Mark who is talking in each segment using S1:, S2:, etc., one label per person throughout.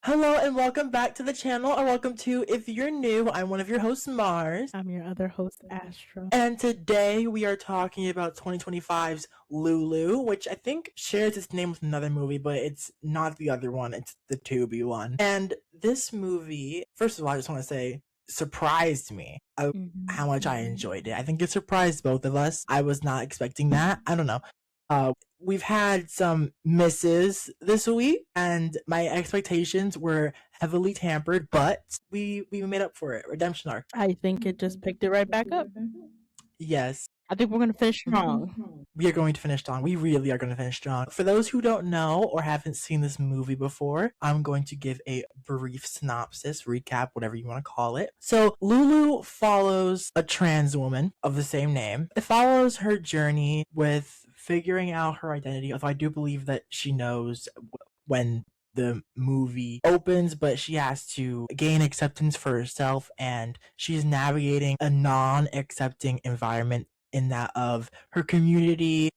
S1: Hello and welcome back to the channel, or welcome to, if you're new, I'm one of your hosts, Mars.
S2: I'm your other host, Astra.
S1: And today we are talking about 2025's LouLou, which I think shares its name with another movie, but it's not the other one, it's the Tubi one. And this movie, first of all, I just want to say, surprised me of how much I enjoyed it. I think it surprised both of us. I was not expecting that. I don't know. We've had some misses this week, and my expectations were heavily tampered, but we made up for it. Redemption arc.
S2: I think it just picked it right back up.
S1: Yes.
S2: I think we're going to finish strong.
S1: We are going to finish strong. We really are going to finish strong. For those who don't know or haven't seen this movie before, I'm going to give a brief synopsis, recap, whatever you want to call it. So, LouLou follows a trans woman of the same name. It follows her journey with figuring out her identity, although I do believe that she knows when the movie opens, but she has to gain acceptance for herself, and she's navigating a non-accepting environment in that of her community,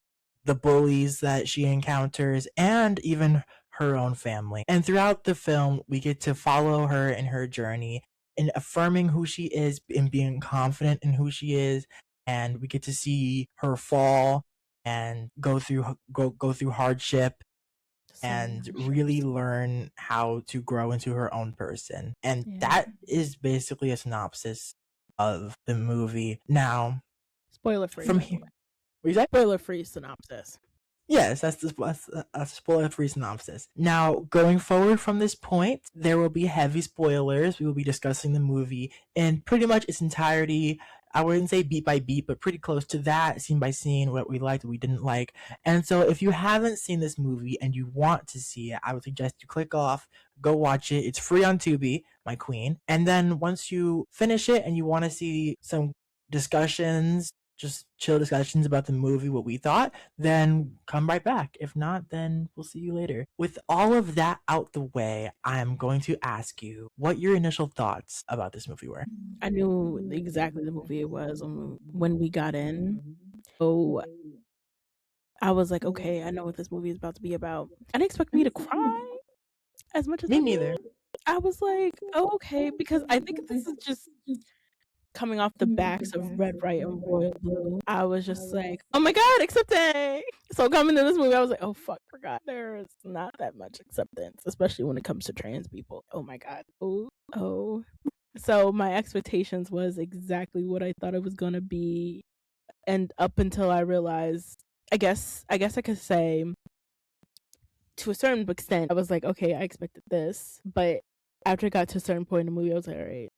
S1: the bullies that she encounters, and even her own family. And throughout the film, we get to follow her in her journey in affirming who she is and being confident in who she is, and we get to see her fall and go through hardship and really learn how to grow into her own person. And that is basically a synopsis of the movie. Now,
S2: spoiler free.
S1: From here, what you say?
S2: Spoiler free synopsis.
S1: Yes, that's a spoiler-free synopsis. Now, going forward from this point, there will be heavy spoilers. We will be discussing the movie in pretty much its entirety. I wouldn't say beat by beat, but pretty close to that, scene by scene, what we liked, what we didn't like. And so if you haven't seen this movie and you want to see it, I would suggest you click off, go watch it. It's free on Tubi, my queen. And then once you finish it and you want to see some discussions, just chill discussions about the movie, what we thought, then come right back. If not, then we'll see you later. With all of that out the way, I'm going to ask you what your initial thoughts about this movie were.
S2: I knew exactly the movie it was when we got in. So I was like, okay, I know what this movie is about to be about. I didn't expect me to cry as much as
S1: Me neither.
S2: I was like, oh, okay, because I think this is just coming off the backs of Red, Right, and Royal Blue. I was just like, oh my god, acceptance! So coming to this movie, I was like, oh fuck, forgot there is not that much acceptance, especially when it comes to trans people. Oh my god. Oh. So my expectations was exactly what I thought it was gonna be, and up until I realized, I guess I could say, to a certain extent, I was like, okay, I expected this, but after it got to a certain point in the movie, I was like, all right,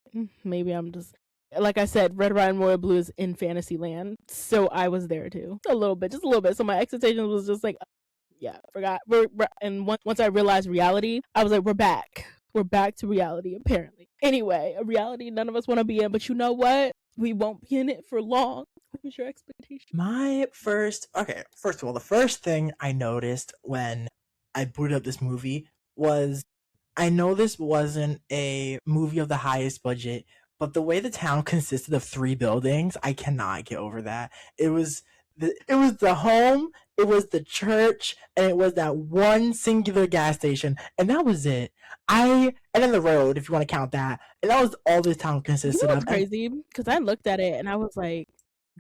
S2: maybe I'm just, like I said, Red, Riding Royal Blue is in Fantasyland, so I was there too, just a little bit. So my expectations was just like, yeah, forgot. And once I realized reality, I was like, we're back to reality, apparently. Anyway, a reality none of us want to be in, but you know what? We won't be in it for long. What was your expectation?
S1: First of all, the first thing I noticed when I booted up this movie was, I know this wasn't a movie of the highest budget, but the way the town consisted of 3 buildings, I cannot get over that. It was the home, it was the church, and it was that one singular gas station, and that was it. And then the road, if you want to count that, and that was all this town consisted of.
S2: Crazy, because I looked at it and I was like,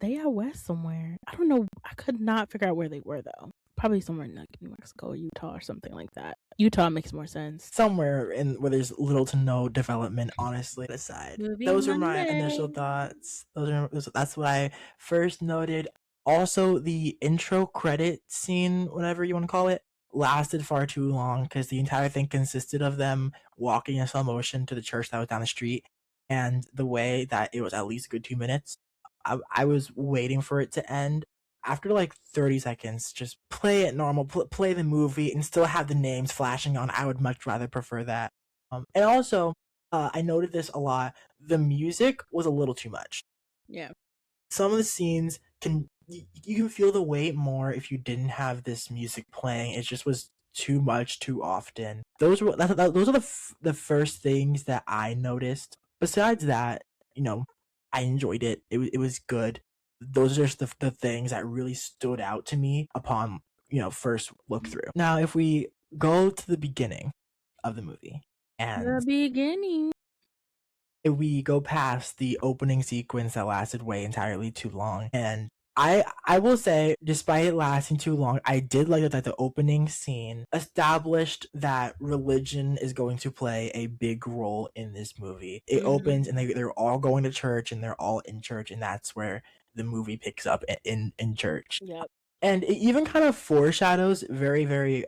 S2: they out west somewhere. I don't know. I could not figure out where they were though. Probably somewhere in like New Mexico or Utah or something like that. Utah makes more sense.
S1: Somewhere where there's little to no development, honestly. Aside, those are my initial thoughts. That's what I first noted. Also, the intro credit scene, whatever you want to call it, lasted far too long because the entire thing consisted of them walking in slow motion to the church that was down the street, and the way that it was at least a good 2 minutes. I was waiting for it to end. After like 30 seconds, just play it normal, play the movie, and still have the names flashing on. I would much rather prefer that. And also, I noted this a lot. The music was a little too much.
S2: Yeah.
S1: Some of the scenes you can feel the weight more if you didn't have this music playing. It just was too much too often. Those are the first things that I noticed. Besides that, I enjoyed it. It was good. Those are just the things that really stood out to me upon first look through. Now, if we go to the beginning of the movie,
S2: The
S1: And
S2: beginning.
S1: we go past the opening sequence that lasted way entirely too long. And I will say, despite it lasting too long, I did like that the opening scene established that religion is going to play a big role in this movie. It opens and they're all going to church and they're all in church, and that's where the movie picks up in church.
S2: Yep.
S1: And it even kind of foreshadows very, very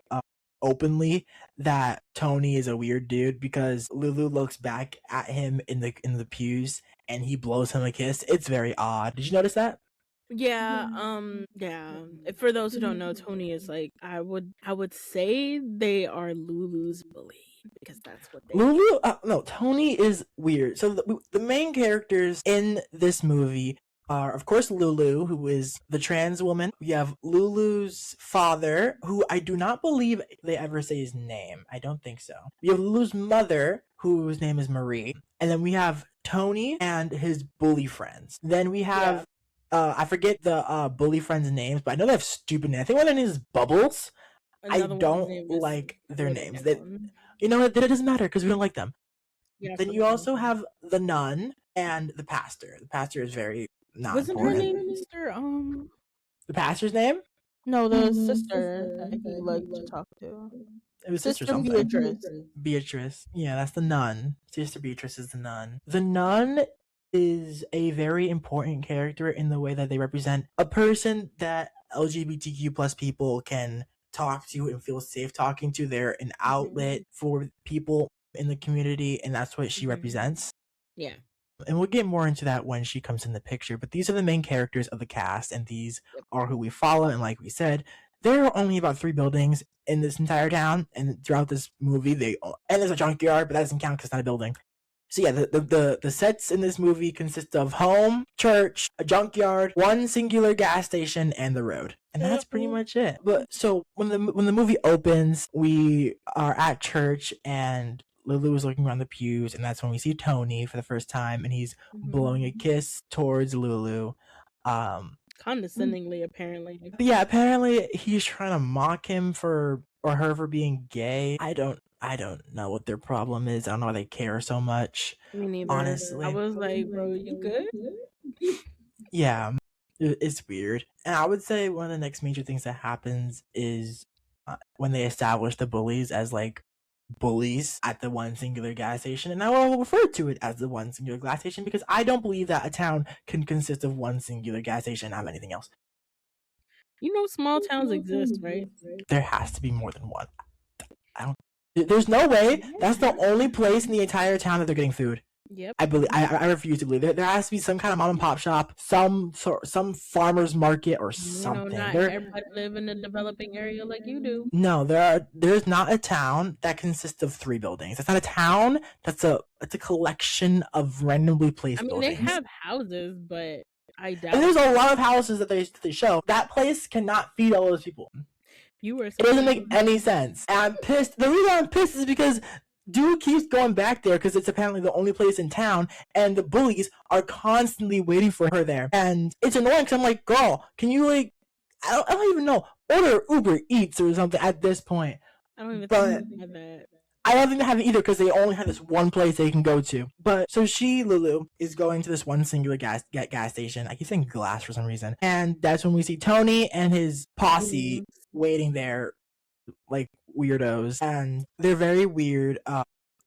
S1: openly that Tony is a weird dude, because LouLou looks back at him in the pews and he blows him a kiss. It's very odd. Did you notice that?
S2: Yeah, yeah. For those who don't know, Tony is like I would say they are LouLou's bully because that's what they
S1: LouLou, no, Tony is weird. So the main characters in this movie are, of course, LouLou, who is the trans woman. We have LouLou's father, who I do not believe they ever say his name. I don't think so. We have LouLou's mother, whose name is Marie. And then we have Tony and his bully friends. Then we have, I forget the bully friends' names, but I know they have stupid names. I think one of their names is Bubbles.
S2: Another
S1: I
S2: one's
S1: don't
S2: name is
S1: like their
S2: Whatever
S1: names.
S2: one.
S1: You know what? It doesn't matter because we don't like them.
S2: Yeah,
S1: Then you also have the nun and the pastor. The pastor is very not
S2: wasn't her
S1: important.
S2: name Sister
S1: The pastor's name?
S2: No, the sister that he liked to talk to.
S1: It was Sister
S2: Sister
S1: something.
S2: Beatrice.
S1: Beatrice. Yeah, that's the nun. Sister Beatrice is the nun. The nun is a very important character in the way that they represent a person that LGBTQ plus people can talk to and feel safe talking to. They're an outlet for people in the community, and that's what she represents.
S2: Yeah.
S1: And we'll get more into that when she comes in the picture, but these are the main characters of the cast, and these are who we follow. And like we said, there are only about 3 buildings in this entire town, and throughout this movie, and there's a junkyard, but that doesn't count because it's not a building. So yeah, the sets in this movie consist of home, church, a junkyard, one singular gas station, and the road. And that's pretty much it. But so when the movie opens, we are at church and LouLou is looking around the pews, and that's when we see Tony for the first time, and he's blowing a kiss towards LouLou.
S2: Condescendingly, apparently.
S1: Yeah, apparently he's trying to mock him or her for being gay. I don't know what their problem is. I don't know why they care so much.
S2: Me neither.
S1: Honestly,
S2: I was like, bro, you good?
S1: Yeah, it's weird. And I would say one of the next major things that happens is when they establish the bullies as like bullies at the one singular gas station, and I will refer to it as the one singular gas station because I don't believe that a town can consist of one singular gas station and have anything else.
S2: You know, small towns exist, right?
S1: There has to be more than one. There's no way that's the only place in the entire town that they're getting food.
S2: Yep.
S1: I refuse to believe it. There has to be some kind of mom and pop shop, some farmer's market or something.
S2: Not everybody live in a developing area like you do.
S1: No, there's not a town that consists of 3 buildings. It's not a town. It's a collection of randomly placed buildings.
S2: They have houses, but I doubt.
S1: And there's a lot of houses that they show. That place cannot feed all those people. It doesn't make any sense. And I'm pissed. The reason I'm pissed is because dude keeps going back there because it's apparently the only place in town, and the bullies are constantly waiting for her there. And it's annoying because I'm like, girl, can you I don't even know, order Uber Eats or something at this point.
S2: I don't even think they have that.
S1: I don't think they have it either because they only have this one place they can go to. But so LouLou is going to this one singular gas station. I keep saying glass for some reason. And that's when we see Tony and his posse waiting there like weirdos, and they're very weird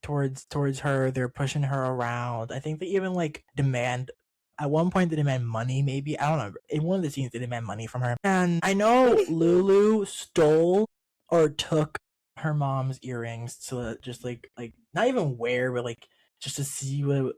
S1: towards her. They're pushing her around. I think they even demand, at one point they demand money, maybe, I don't know, in one of the scenes they demand money from her. And I know LouLou stole or took her mom's earrings to just not even wear, but just to see what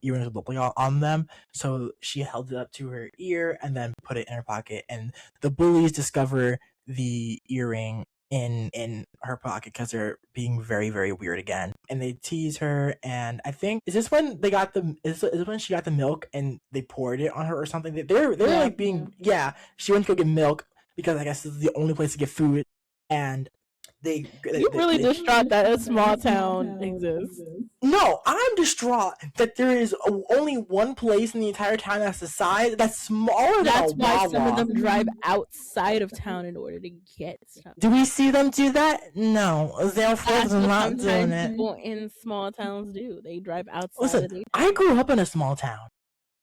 S1: earrings would look like on them. So she held it up to her ear and then put it in her pocket, and the bullies discover the earring in her pocket because they're being very, very weird again, and they tease her. And I think, is this when they got is when she got the milk and they poured it on her or something? They're she went to go get milk because I guess this is the only place to get food, and
S2: You really distraught that a small town exists.
S1: No, I'm distraught that there is only one place in the entire town that's the size that's smaller
S2: That's
S1: than a
S2: why
S1: Wawa.
S2: some of them drive outside of town in order to get stuff.
S1: Do we see them do that? No, therefore
S2: That's
S1: they're
S2: what
S1: not doing
S2: sometimes
S1: it.
S2: people in small towns do. They drive outside
S1: Listen,
S2: of the
S1: I grew up in a small town.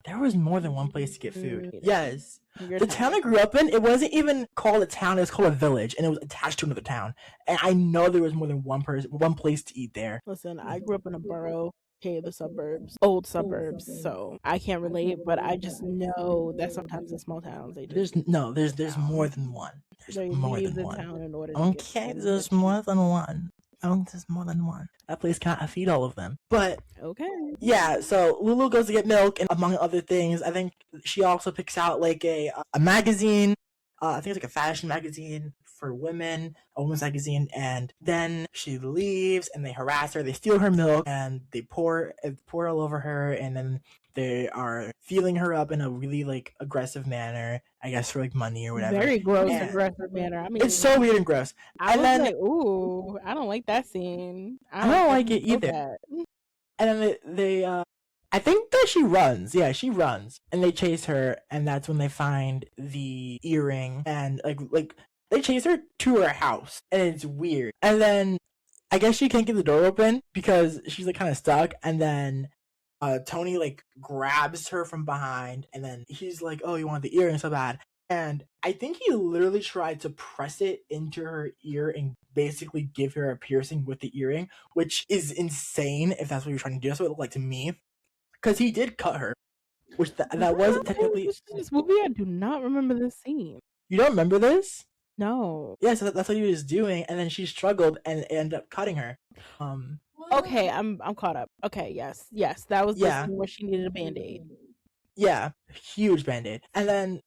S1: There was more than one place to get food. Yes. The town I grew up in, it wasn't even called a town, it was called a village, and it was attached to another town. And I know there was more than one place to eat there.
S2: Listen, I grew up in a borough, the suburbs, old suburbs, so I can't relate, but I just know that sometimes in small towns they just
S1: There's more than one.
S2: they
S1: more
S2: leave
S1: than
S2: the
S1: one.
S2: town in order to
S1: Okay,
S2: get
S1: there's more than one. There's more than one. That place can't feed all of them. But
S2: okay.
S1: yeah, so LouLou goes to get milk, and among other things, I think she also picks out like a magazine. I think it's like a fashion magazine for women, a women's magazine, and then she leaves, and they harass her. They steal her milk, and they pour all over her, and then they are feeling her up in a really like aggressive manner, I guess for like money or whatever.
S2: Very gross, aggressive manner. I mean,
S1: it's so weird and gross.
S2: I was like, ooh, I don't like that scene.
S1: I don't like it either. And then they I think that she runs. Yeah, she runs. And they chase her, and that's when they find the earring, and like they chase her to her house, and it's weird. And then I guess she can't get the door open because she's like kind of stuck, and then Tony like grabs her from behind, and then he's like, "Oh, you want the earring so bad?" And I think he literally tried to press it into her ear and basically give her a piercing with the earring, which is insane if that's what you're trying to do. That's what it looked like to me. Because he did cut her, which that wasn't technically.
S2: This movie, I do not remember this scene.
S1: You don't remember this?
S2: No.
S1: Yeah, so that's what he was doing, and then she struggled and ended up cutting her.
S2: Okay, I'm caught up. Okay, yes, that was the scene where she needed a Band-Aid.
S1: Yeah, huge Band-Aid, and then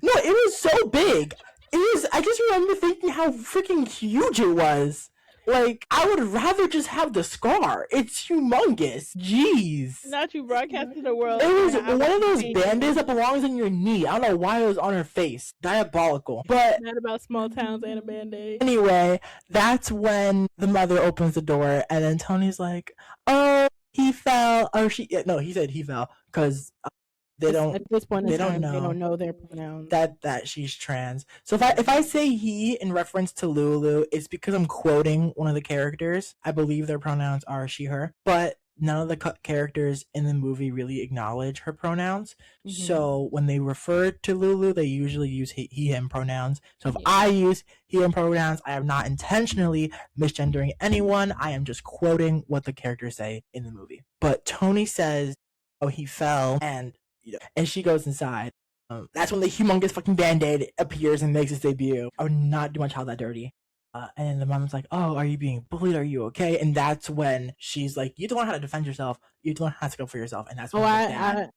S1: no, it was so big. It was. I just remember thinking how freaking huge it was. Like, I would rather just have the scar. It's humongous. Jeez.
S2: Not you broadcasting the world.
S1: It was one of those Band-Aids that belongs in your knee. I don't know why it was on her face. Diabolical. But
S2: not about small towns and a Band-Aid.
S1: Anyway, that's when the mother opens the door, and then Tony's like, "Oh, he fell." Or he said he fell because they don't. At this point in time, they don't know their pronouns. That she's trans. So if I say he in reference to LouLou, it's because I'm quoting one of the characters. I believe their pronouns are she, her, but none of the characters in the movie really acknowledge her pronouns. Mm-hmm. So when they refer to LouLou, they usually use he, him pronouns. So if I use he, him pronouns, I am not intentionally misgendering anyone. I am just quoting what the characters say in the movie. But Tony says, "Oh, he fell," and she goes inside. That's when the humongous fucking Band-Aid appears and makes its debut. I would not do my child that dirty. And then the mom's like, "Oh, are you being bullied? Are you okay?" And that's when she's like, "You don't know how to defend yourself. You don't know how to stand up for yourself." And that's when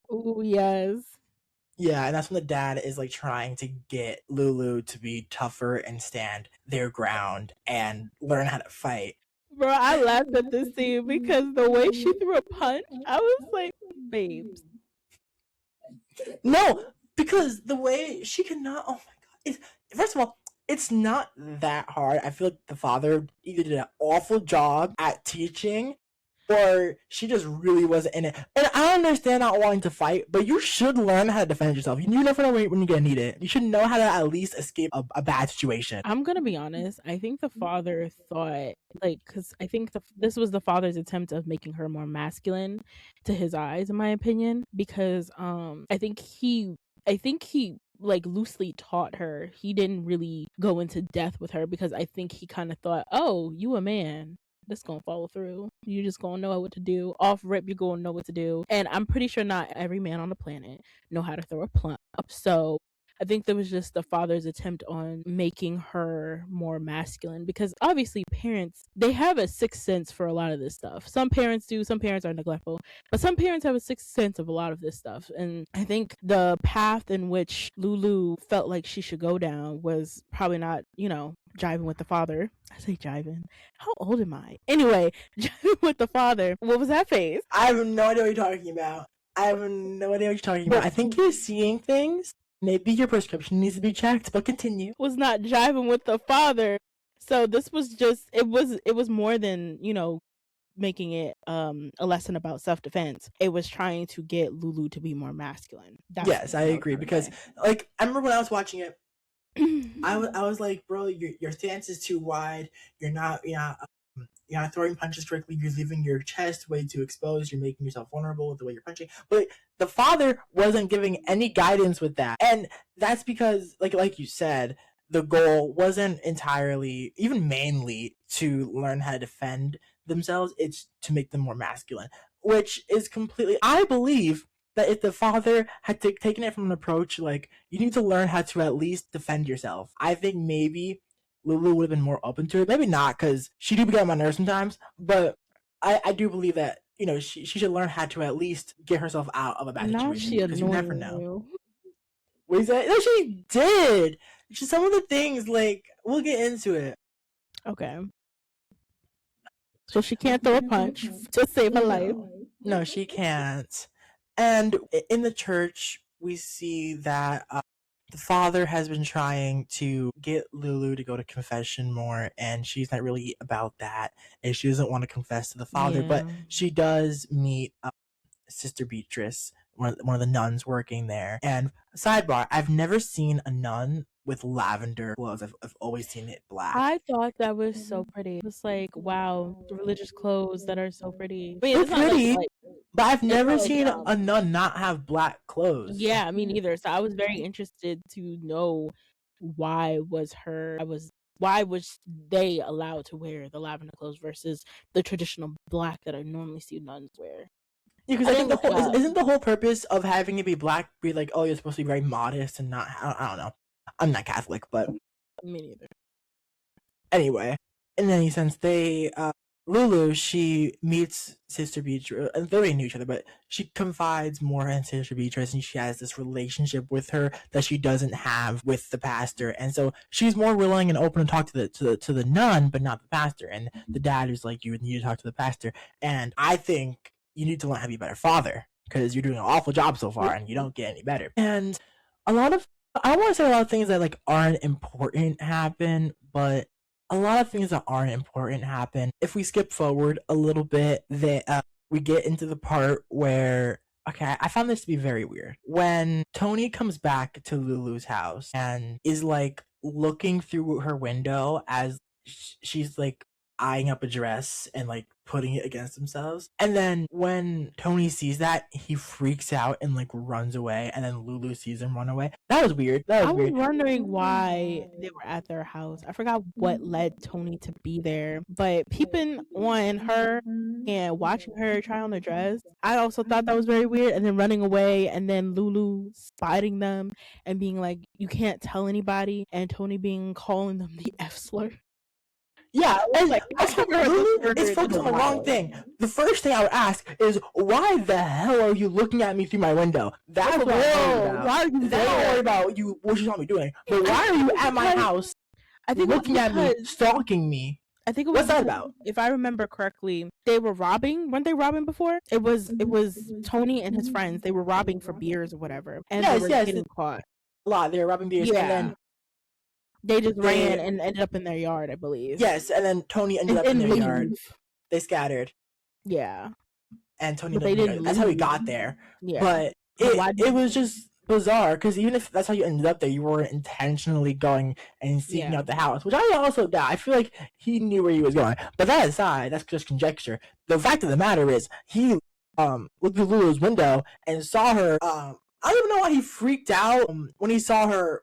S2: yes.
S1: Yeah, and that's when the dad is like trying to get LouLou to be tougher and stand their ground and learn how to fight.
S2: Bro, I laughed at this scene because the way she threw a punch, I was like, babes.
S1: No, because the way she cannot. Oh my god! First of all, it's not that hard. I feel like the father either did an awful job at teaching, or she just really wasn't in it. And I understand not wanting to fight, but you should learn how to defend yourself. You never know when you're gonna need it. You should know how to at least escape a bad situation.
S2: I'm gonna be honest. I think the father thought, because I think this was the father's attempt of making her more masculine to his eyes, in my opinion. Because I think he like loosely taught her. He didn't really go into depth with her because I think he kind of thought, "Oh, you a man. This gonna follow through. You just gonna know what to do. Off rip, you're gonna know what to do." And I'm pretty sure not every man on the planet know how to throw a plump. So I think that was just the father's attempt on making her more masculine, because obviously parents, they have a sixth sense for a lot of this stuff. Some parents do, some parents are neglectful, but some parents have a sixth sense of a lot of this stuff. And I think the path in which LouLou felt like she should go down was probably not, jiving with the father. I say jiving. How old am I? Anyway, jiving with the father. What was that face?
S1: I have no idea what you're talking about. I think you're seeing things. Maybe your prescription needs to be checked, but continue.
S2: Was not jiving with the father. So this was just it was more than, you know, making it a lesson about self-defense. It was trying to get LouLou to be more masculine. That's
S1: Yes, I
S2: what I was
S1: agree
S2: trying to
S1: because
S2: say.
S1: like I remember when I was watching it, I was like, bro, your stance is too wide. You're not throwing punches correctly. You're leaving your chest way too exposed. You're making yourself vulnerable with the way you're punching. But the father wasn't giving any guidance with that, and that's because, like you said, the goal wasn't entirely, even mainly, to learn how to defend themselves. It's to make them more masculine, which is completely. I believe that if the father had taken it from an approach like you need to learn how to at least defend yourself, I think maybe LouLou would have been more open to it. Maybe not, because she do get on my nerves sometimes, but I do believe that she should learn how to at least get herself out of a bad
S2: Now
S1: situation
S2: she
S1: because you never
S2: annoying
S1: know.
S2: you.
S1: What is that? No, she did. Some of the things, like, we'll get into it.
S2: Okay. So she can't throw a punch to save her life.
S1: No, she can't. And in the church, we see that the father has been trying to get LouLou to go to confession more, and she's not really about that, and she doesn't want to confess to the father. But
S2: Yeah.
S1: she does meet Sister Beatrice, one of the nuns working there. And sidebar, I've never seen a nun with lavender clothes. I've always seen it black.
S2: I thought that was so pretty. It was like, wow, the religious clothes that are so pretty. Wait,
S1: They're
S2: it's not like
S1: pretty, but I've
S2: it's
S1: never
S2: not like
S1: seen a nun not have black clothes.
S2: yeah, me neither. So I was very interested to know why was they allowed to wear the lavender clothes versus the traditional black that I normally see nuns wear.
S1: Yeah, because
S2: I
S1: I
S2: didn't
S1: think the
S2: look it
S1: whole
S2: up.
S1: isn't the whole purpose of having it be black be like, oh, you're supposed to be very modest and not. I don't know. I'm not Catholic, but
S2: Me neither.
S1: anyway, in any sense, they LouLou, she meets Sister Beatrice, and they already knew each other, but she confides more in Sister Beatrice, and she has this relationship with her that she doesn't have with the pastor, and so she's more willing and open to talk to the nun, but not the pastor. And the dad is like, you need to talk to the pastor, and I think you need to learn how to be a better father because you're doing an awful job so far, and you don't get any better. And a lot of I don't want to say a lot of things that like aren't important happen, but a lot of things that aren't important happen. If we skip forward a little bit, that we get into the part where okay, I found this to be very weird. When Tony comes back to LouLou's house and is like looking through her window as she's like eyeing up a dress and like putting it against themselves. And then when Tony sees that, he freaks out and like runs away. And then LouLou sees him run away. That was weird. That
S2: I
S1: was
S2: was
S1: weird.
S2: wondering why they were at their house. I forgot what led Tony to be there, but peeping on her and watching her try on the dress, I also thought that was very weird. And then running away, and then LouLou spotting them and being like, "You can't tell anybody," and Tony being calling them the F slur.
S1: Yeah, and
S2: Like I
S1: also
S2: haven't heard this
S1: LouLou
S2: word
S1: is
S2: in
S1: focused
S2: a
S1: on the wrong
S2: while.
S1: thing. The first thing I would ask is, why the hell are you looking at me through my window? That's
S2: For
S1: what I'm worried
S2: real,
S1: about.
S2: why are you
S1: Then I'm
S2: there?
S1: worried about you, what you saw me doing. But
S2: I
S1: why are
S2: think it
S1: you
S2: was
S1: at my
S2: because
S1: house
S2: I think it was
S1: looking at me,
S2: because
S1: stalking me?
S2: I think it was
S1: What's that
S2: because
S1: about?
S2: if I remember correctly, they were robbing. Weren't they robbing before? It was Tony and his friends. They were robbing for beers or whatever, and they
S1: Yes,
S2: were
S1: yes,
S2: getting caught.
S1: a lot. They were robbing beers, and
S2: Yeah,
S1: then
S2: they just
S1: they
S2: ran and ended up in their yard, I believe,
S1: yes, and then Tony ended
S2: and
S1: up in
S2: didn't
S1: their yard.
S2: leave.
S1: They scattered,
S2: Yeah,
S1: and Tony
S2: but
S1: ended up
S2: they
S1: in their
S2: didn't
S1: yard. That's how he
S2: leave.
S1: got there.
S2: Yeah,
S1: But
S2: but why
S1: it
S2: did?
S1: was just bizarre because even if that's how you ended up there, you weren't intentionally going and seeking
S2: Yeah,
S1: out the house, which I also doubt. I feel like he knew where he was going. But that aside, that's just conjecture. The fact of the matter is, he looked through Lulu's window and saw her. I don't even know why he freaked out when he saw her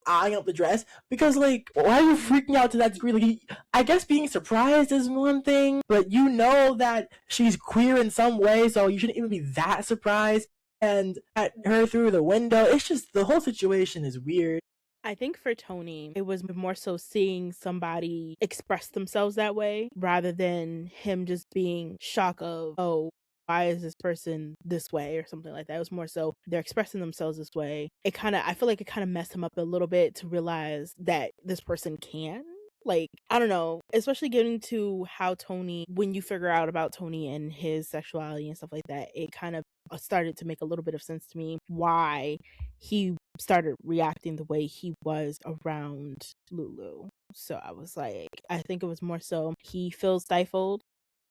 S1: eyeing up the dress because like why are you freaking out to that degree? Like I guess being surprised is one thing, but you know that she's queer in some way, so you shouldn't even be that surprised. And at her through the window, it's just the whole situation is weird.
S2: I think for Tony, it was more so seeing somebody express themselves that way rather than him just being shocked of, oh, why is this person this way or something like that. It was more so they're expressing themselves this way. I feel like it kind of messed him up a little bit to realize that this person can. Like, I don't know, especially getting to how Tony, when you figure out about Tony and his sexuality and stuff like that, it kind of started to make a little bit of sense to me why he started reacting the way he was around LouLou. So I was like, I think it was more so he feels stifled,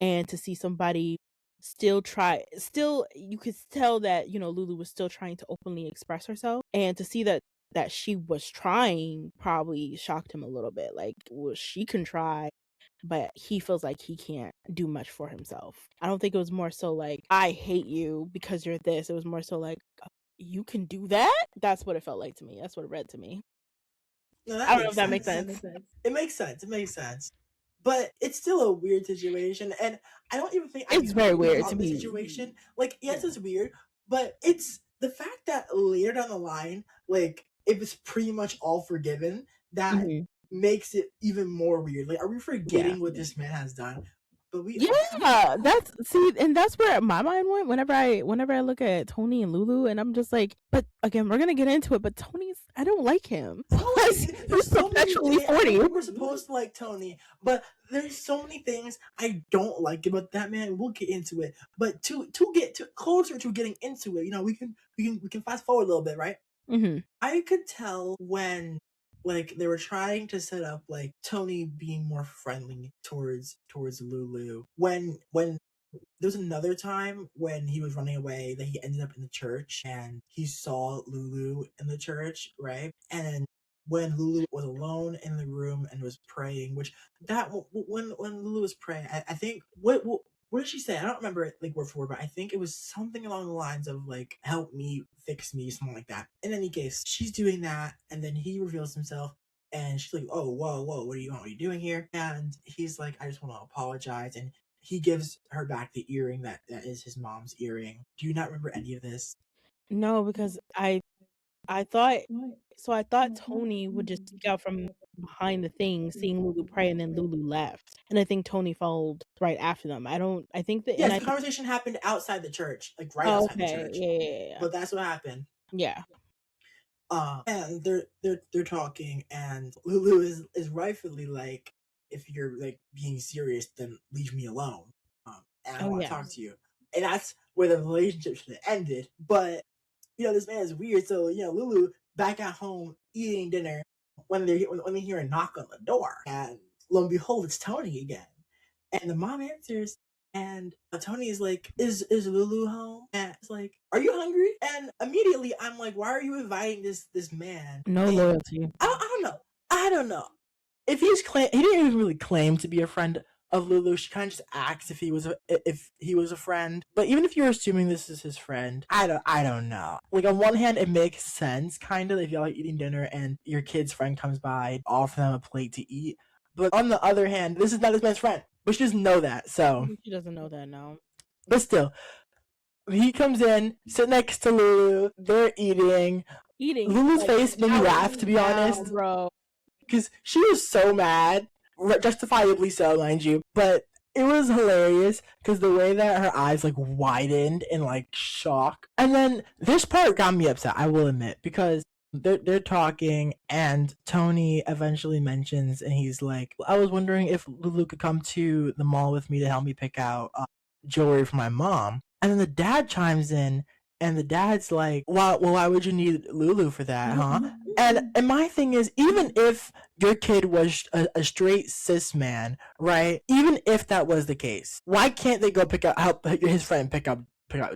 S2: and to see somebody still you could tell that, LouLou was still trying to openly express herself, and to see that she was trying probably shocked him a little bit. Like, well, she can try, but he feels like he can't do much for himself. I don't think it was more so like, I hate you because you're this. It was more so like, you can do that? That's what it felt like to me. That's what it read to me.
S1: No,
S2: I
S1: that
S2: don't know if
S1: makes
S2: that makes
S1: sense.
S2: sense.
S1: It makes sense. It makes sense. But it's still a weird situation, and I don't even think I
S2: It's very
S1: agree
S2: weird to
S1: on the
S2: me.
S1: situation. Like, yes, it's weird, but it's the fact that later down the line, like, it was pretty much all forgiven that
S2: Mhm.
S1: makes it even more weird. Like, are we
S2: Yeah.
S1: forgetting what this man has done? But we
S2: Yeah, that's where my mind went whenever I look at Tony and LouLou, and I'm just like, but again, we're gonna get into it, but I don't like him. Plus,
S1: there's
S2: he's
S1: so many
S2: perpetually
S1: things. I know
S2: 40.
S1: we're supposed to like Tony, but there's so many things I don't like about that man. We'll get into it, but to get closer to getting into it, we can fast forward a little bit, right?
S2: Mm-hmm.
S1: I could tell when like they were trying to set up like Tony being more friendly towards LouLou. When there was another time when he was running away that he ended up in the church and he saw LouLou in the church, right? And when LouLou was alone in the room and was praying, which that when LouLou was praying, I think what did she say? I don't remember it like word for word, but I think it was something along the lines of like "help me, fix me," something like that. In any case, she's doing that, and then he reveals himself, and she's like, "Oh, whoa, whoa, what are you doing here?" And he's like, "I just want to apologize," and he gives her back the earring that is his mom's earring. Do you not remember any of this?
S2: No, because I thought I thought Tony would just sneak out from behind the thing, seeing LouLou pray, and then LouLou left. And I think Tony followed right after them. I think that, and
S1: Yes,
S2: I
S1: the
S2: think,
S1: conversation happened outside the church, like right
S2: oh,
S1: outside the
S2: okay,
S1: church.
S2: yeah, yeah, yeah,
S1: But that's what happened.
S2: yeah.
S1: And they're talking, and Lulu is rightfully like, if you're like being serious, then leave me alone. And I
S2: Oh,
S1: want to
S2: yeah.
S1: talk to you. And that's where the relationship should have ended. But this man is weird. So Lulu back at home eating dinner when they hear a knock on the door, and lo and behold, it's Tony again. And the mom answers, and Tony is like, "Is Lulu home?" And it's like, "Are you hungry?" And immediately I'm like, "Why are you inviting this man?"
S2: No
S1: And
S2: loyalty.
S1: I don't know. I don't know if he didn't even really claim to be a friend of Lulu. She kind of just acts if he was a friend. But even if you're assuming this is his friend, I don't know. Like, on one hand, it makes sense, kind of, if y'all are eating dinner and your kid's friend comes by, offer them a plate to eat. But on the other hand, this is not this man's friend, but she doesn't know that. So,
S2: She doesn't know that now.
S1: but still, he comes in, sit next to Lulu. They're eating.
S2: Eating,
S1: Lulu's
S2: like,
S1: face made me laugh, to be
S2: now,
S1: honest,
S2: bro.
S1: because she was so mad, justifiably so, mind you. But it was hilarious because the way that her eyes like widened in like shock, and then this part got me upset. I will admit, because they're talking, and Tony eventually mentions, and he's like, "I was wondering if Lulu could come to the mall with me to help me pick out jewelry for my mom." And then the dad chimes in, and the dad's like, why would you need Lulu for that, huh?" And my thing is, even if your kid was a straight cis man, right? Even if that was the case, why can't they go help his friend pick up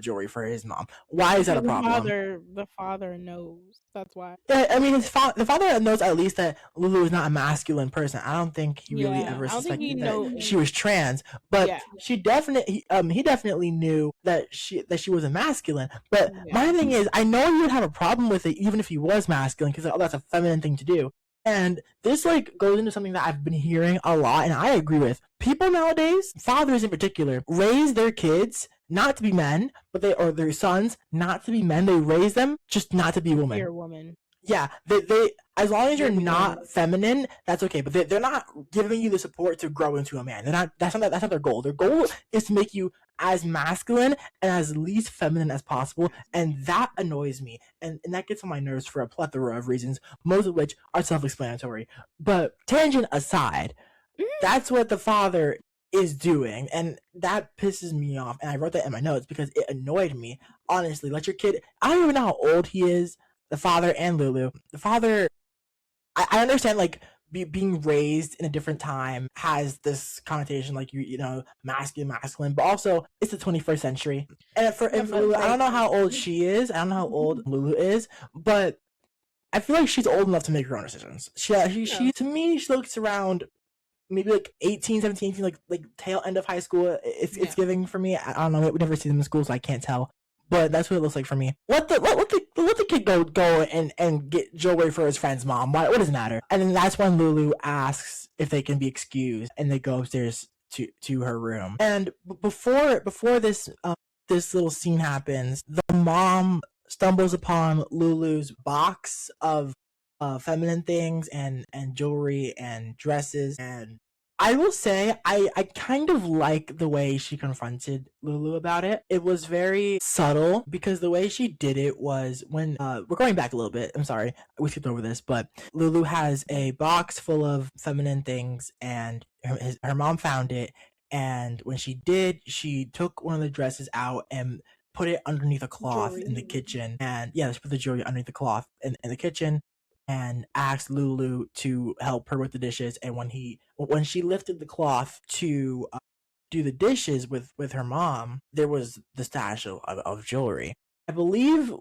S1: jewelry for his mom? Why is that a
S2: Because
S1: problem?
S2: the father knows. That's why.
S1: Yeah, I mean, the father knows at least that Lulu is not a masculine person. I don't think he really
S2: Yeah,
S1: ever
S2: I don't think he
S1: suspected
S2: know.
S1: that she was trans, but
S2: Yeah,
S1: he definitely knew that she was a masculine. But
S2: yeah.
S1: my thing is, I know you would have a problem with it even if he was masculine, because that's a feminine thing to do. And this like goes into something that I've been hearing a lot, and I agree with. People nowadays, fathers in particular, raise their kids not to be men, or their sons not to be men. They raise them just not to be women.
S2: You're a woman.
S1: Yeah, they as long as you're
S2: You're
S1: not feminine, that's okay. But they're not giving you the support to grow into a man. They're not. That's not their goal. Their goal is to make you as masculine and as least feminine as possible, and that annoys me, and that gets on my nerves for a plethora of reasons, most of which are self-explanatory. But tangent aside, that's what the father is doing, and that pisses me off. And I wrote that in my notes because it annoyed me. Honestly, let your kid. I don't even know how old he is. The father and Lulu. The father. I understand, like, being raised in a different time has this connotation, like you know, masculine, but also it's the 21st century.
S2: Yeah,
S1: And for
S2: but
S1: Lulu, I
S2: like
S1: don't know how old she is. I don't know how old Lulu is, but I feel like she's old enough to make her own decisions. She to me, she looks around maybe like 18, 17, 18, like tail end of high school. It's giving for me. I don't know. We never see them in school, so I can't tell. But that's what it looks like for me. Let the kid go and get jewelry for his friend's mom. What does it matter? And then that's when Lulu asks if they can be excused, and they go upstairs to her room. And before this little scene happens, the mom stumbles upon Lulu's box of feminine things and jewelry and dresses. And I will say I kind of like the way she confronted Lulu about it. It was very subtle because the way she did it was when we're going back a little bit. I'm sorry, we skipped over this, but Lulu has a box full of feminine things, and her mom found it. And when she did, she took one of the dresses out and put it underneath a cloth in the kitchen. And yeah, she put the jewelry underneath the cloth in the kitchen, and asked Lulu to help her with the dishes. And when she lifted the cloth to do the dishes with her mom, there was the stash of jewelry. I believe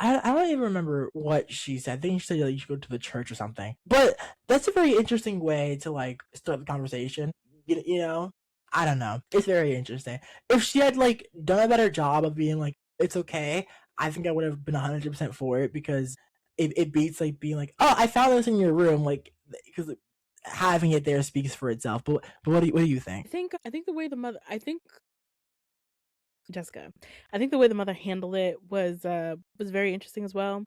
S1: I don't even remember what she said. I think she said like, you should go to the church or something. But that's a very interesting way to like start the conversation. You know, I don't know. It's very interesting. If she had like done a better job of being like it's okay, I think I would have been 100% for it, because it beats like being like, oh, I found this in your room, like because having it there speaks for itself. But what do you think?
S2: I think the way the mother I think Jessica. I think the way the mother handled it was very interesting as well.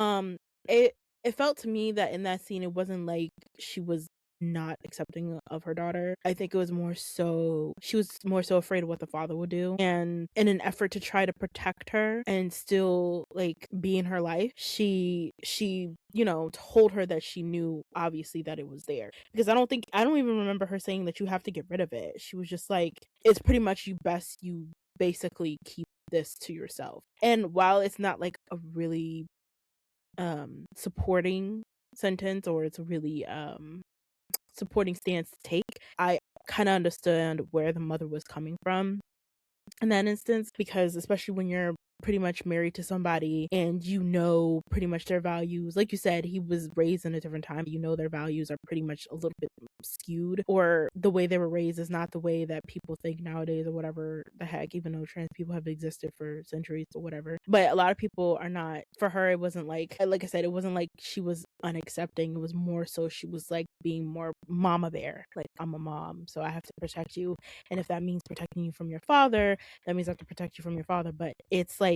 S2: It it felt to me that in that scene it wasn't like she was not accepting of her daughter. I think it was more so she was more so afraid of what the father would do, and in an effort to try to protect her and still like be in her life, she told her that she knew obviously that it was there, because I don't even remember her saying that you have to get rid of it. She was just like, it's pretty much you basically keep this to yourself. And while it's not like a really supporting sentence, or it's a really supporting stance to take, I kind of understand where the mother was coming from in that instance, because especially when you're pretty much married to somebody and you know pretty much their values, like you said, he was raised in a different time, their values are pretty much a little bit skewed, or the way they were raised is not the way that people think nowadays, or whatever the heck, even though trans people have existed for centuries or whatever. But a lot of people are not. For her, it wasn't like I said, it wasn't like she was unaccepting. It was more so she was like being more mama bear, like, I'm a mom, so I have to protect you, and if that means protecting you from your father, that means I have to protect you from your father. But it's like,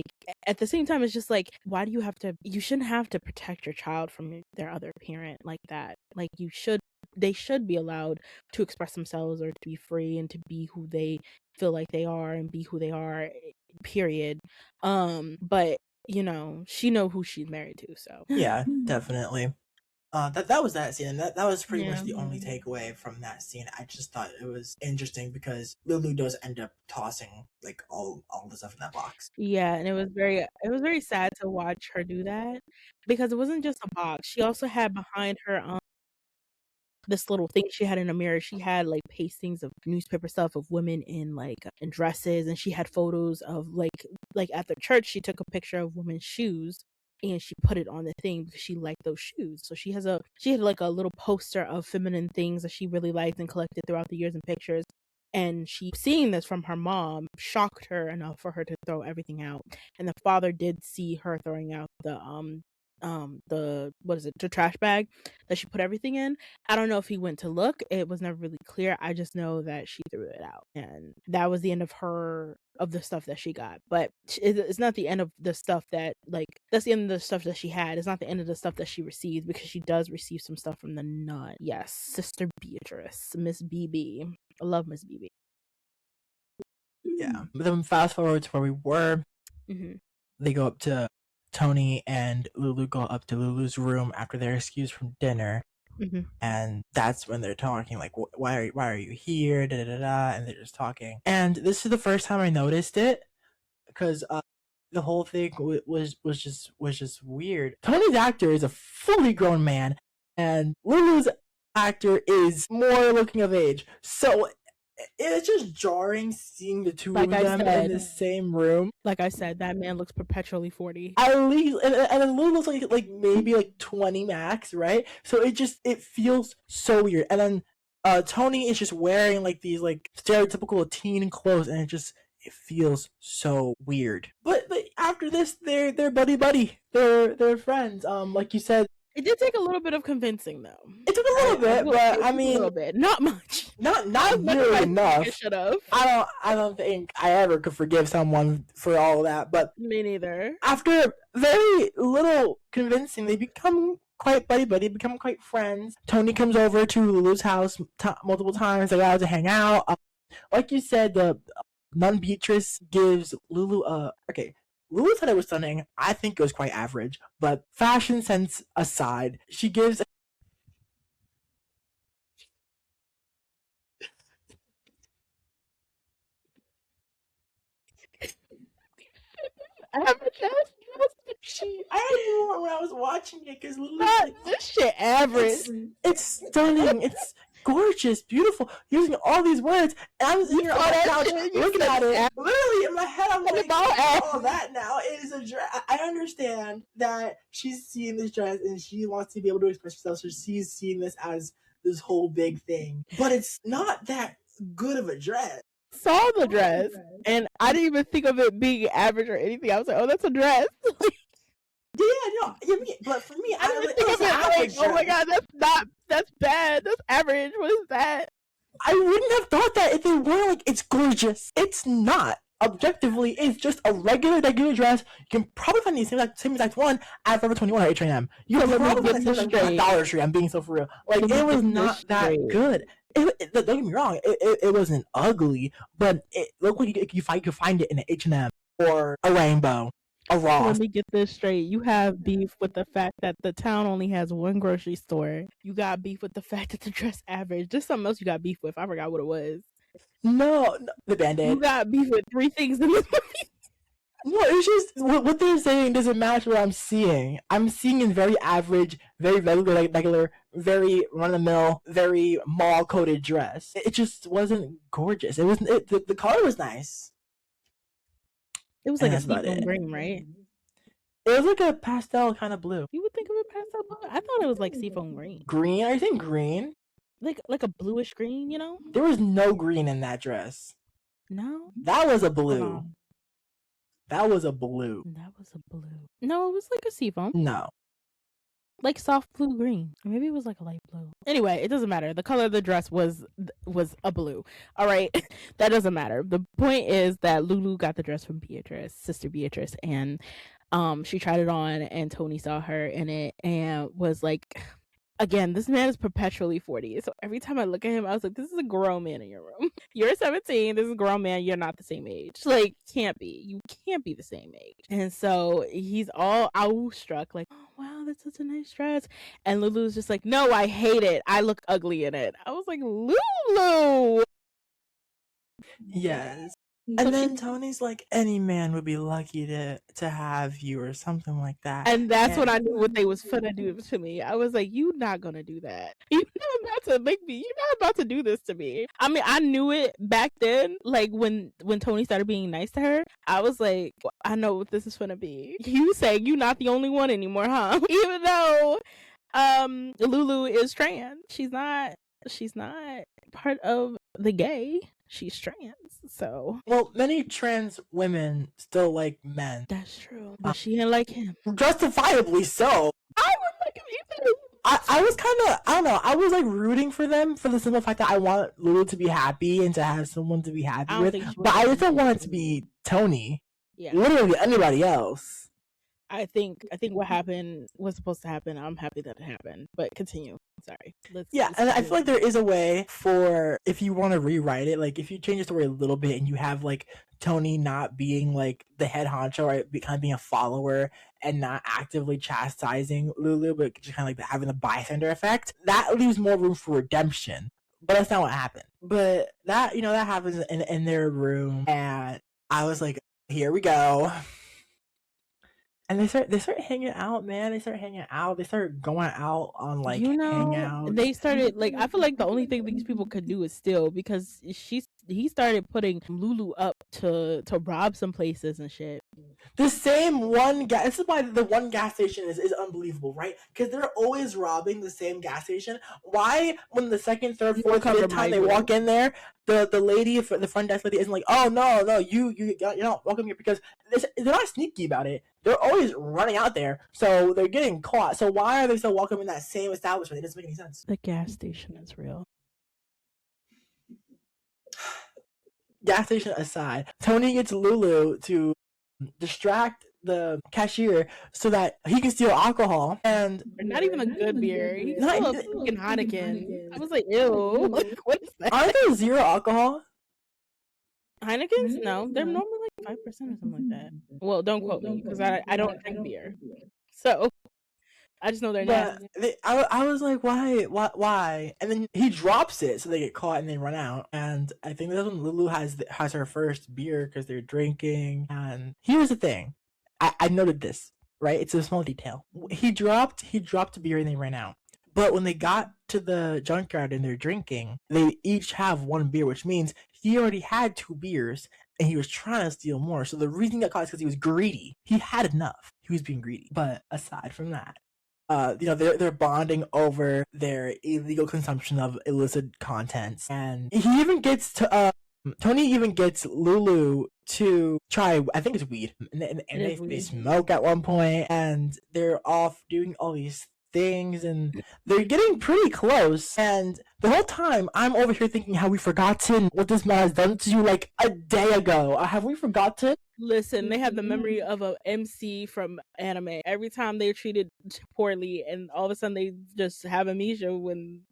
S2: at the same time, it's just like, why do you shouldn't have to protect your child from their other parent like that. Like, they should be allowed to express themselves, or to be free, and to be who they feel like they are, and be who they are, period. But she know who she's married to, so
S1: Yeah, definitely. That was that scene. That was pretty much
S2: yeah.
S1: the only takeaway from that scene. I just thought it was interesting because Lulu does end up tossing like all the stuff in that box.
S2: Yeah, and it was very sad to watch her do that, because it wasn't just a box. She also had behind her this little thing she had in a mirror. She had like pastings of newspaper stuff of women in like in dresses, and she had photos of like at the church she took a picture of women's shoes, and she put it on the thing because she liked those shoes. So she had like a little poster of feminine things that she really liked and collected throughout the years and pictures. And she seeing this from her mom shocked her enough for her to throw everything out. And the father did see her throwing out the what is it, the trash bag that she put everything in. I don't know if he went to look. It was never really clear. I just know that she threw it out. And that was the end of the stuff that she got. But it's not the end of the stuff that, like, that's the end of the stuff that she had. It's not the end of the stuff that she received, because she does receive some stuff from the nun. Yes, Sister Beatrice, Miss BB. I love Miss BB.
S1: Yeah. But then fast forward to where we were.
S2: Mm-hmm.
S1: They go up to Tony and Lulu go up to Lulu's room after they're excused from dinner.
S2: Mm-hmm.
S1: And that's when they're talking like, why are you here, da, da, da, da, and they're just talking. And this is the first time I noticed it, because the whole thing was just weird. Tony's actor is a fully grown man, and Lulu's actor is more looking of age. So it's just jarring seeing the two of them in the same room.
S2: Like I said, that man looks perpetually 40.
S1: At least, and then LouLou looks like maybe like 20 max, right? So it feels so weird. And then Tony is just wearing like these like stereotypical teen clothes, and it feels so weird. But after this, they're buddy. They're friends. Like you said,
S2: it did take a little bit of convincing, though.
S1: It took a little bit, but I mean,
S2: a little bit, not much,
S1: not nearly enough.
S2: Should have.
S1: I don't think I ever could forgive someone for all of that. But
S2: me neither.
S1: After very little convincing, they become quite buddy, become quite friends. Tony comes over to LouLou's house multiple times. They allowed to hang out. Like you said, the nun Beatrice gives LouLou okay. LouLou said it was stunning. I think it was quite average, but fashion sense aside, she gives. I didn't know when I was watching it because
S2: this shit average.
S1: It's stunning. It's gorgeous, beautiful, using all these words. And I'm sitting here on the couch looking at it. Literally in my head, I'm like, all that now is a dress. I understand that she's seeing this dress and she wants to be able to express herself, so she's seeing this as this whole big thing. But it's not that good of a dress.
S2: Saw the dress, and I didn't even think of it being average or anything. I was like, oh, that's a dress.
S1: But for me,
S2: I didn't think of it like, oh my god, that's bad. That's average. What is that?
S1: I wouldn't have thought that if it were like, it's gorgeous. It's not. Objectively, it's just a regular dress. You can probably find the same exact one at Forever 21 or H&M. You can probably find the same exact Dollar Tree. I'm being so for real. Like, it was not that good. Don't get me wrong. It wasn't ugly, but it looked like you could find it in an H&M or a Rainbow. A Ross.
S2: Let me get this straight. You have beef with the fact that the town only has one grocery store. You got beef with the fact that the dress average. Just something else you got beef with. I forgot what it was.
S1: No, the Band-Aid.
S2: You got beef with 3 things in this movie.
S1: No, it's just what they're saying doesn't match what I'm seeing. I'm seeing in very average, very regular, very run-of-the-mill, very mall-coated dress. It just wasn't gorgeous. It wasn't. The color was nice.
S2: It was like a seafoam green, right?
S1: It was like a pastel kind of blue.
S2: You would think of it pastel blue? I thought it was like seafoam green.
S1: Green? Are you saying green?
S2: Like a bluish green, you know?
S1: There was no green in that dress.
S2: No?
S1: That was a blue. That was a blue.
S2: No, it was like a seafoam.
S1: No.
S2: Like soft blue green. Or maybe it was like a light blue. Anyway, it doesn't matter. The color of the dress was a blue. All right. That doesn't matter. The point is that LouLou got the dress from Sister Beatrice, and she tried it on, and Tony saw her in it and was like, again, this man is perpetually 40. So every time I look at him, I was like, this is a grown man in your room. You're 17. This is a grown man. You're not the same age. Like, can't be. You can't be the same age. And so he's all awestruck, like, oh, wow, that's such a nice dress. And LouLou's just like, no, I hate it. I look ugly in it. I was like, LouLou!
S1: Yes. And then Tony's like, any man would be lucky to have you, or something like that.
S2: And that's when I knew what they was finna do to me. I was like, you not gonna do that. You're not about to do this to me. I mean, I knew it back then. Like when Tony started being nice to her, I was like, well, I know what this is finna be. You saying you not the only one anymore, huh? Even though LouLou is trans. She's not part of the gay. She's trans, so.
S1: Well, many trans women still like men.
S2: That's true. But she didn't like him.
S1: Justifiably so.
S2: I would like him either.
S1: I was kind of, I don't know, I was like rooting for them for the simple fact that I want LouLou to be happy and to have someone to be happy with. But I just don't want it to be Tony.
S2: Yeah.
S1: Literally anybody else.
S2: I think what happened was supposed to happen. I'm happy that it happened. But continue. Sorry.
S1: And I feel like there is a way for, if you want to rewrite it, like if you change the story a little bit and you have like Tony not being like the head honcho, or kind of being a follower and not actively chastising LouLou, but just kind of like having the bystander effect, that leaves more room for redemption. But that's not what happened. But that, that happens in their room, and I was like, here we go. And they start hanging out, man. They start hanging out. They start going out on like hangouts.
S2: They started like I feel like the only thing these people could do is steal because he started putting LouLou up to rob some places and shit.
S1: The same one gas. This is why the one gas station is unbelievable, right? Because they're always robbing the same gas station. Why, when the second, third, fourth, fifth time they walk in there, the lady, the front desk lady, isn't like, oh no, you're not welcome here, because they're not sneaky about it. They're always running out there, so they're getting caught. So why are they still welcome in that same establishment? It doesn't make any sense.
S2: The gas station is real.
S1: Gas station aside, Tony gets LouLou to distract the cashier so that he can steal alcohol, and
S2: not even a good beer. He stole a fucking Heineken. I was like, ew. Like, what is that?
S1: Aren't there zero alcohol?
S2: Heinekens? No, they're normally like 5% or something like that. Well, don't quote me because I don't drink beer, so I just know they're nasty.
S1: I was like, why? And then he drops it so they get caught and they run out. And I think that's when LouLou has her first beer because they're drinking. And here's the thing, I noted this, right? It's a small detail. He dropped a beer and they ran out. But when they got to the junkyard and they're drinking, they each have one beer, which means he already had 2 beers and he was trying to steal more. So the reason he got caught is because he was greedy. He had enough. He was being greedy. But aside from that, they're bonding over their illegal consumption of illicit contents, and he even gets to Tony even gets LouLou to try, I think it's weed, and they smoke at one point, and they're off doing all these things, and they're getting pretty close. And the whole time I'm over here thinking, have we forgotten what this man has done to you like a day ago? Have we forgotten?
S2: Listen, they have the memory of a MC from anime. Every time they're treated poorly, and all of a sudden they just have amnesia when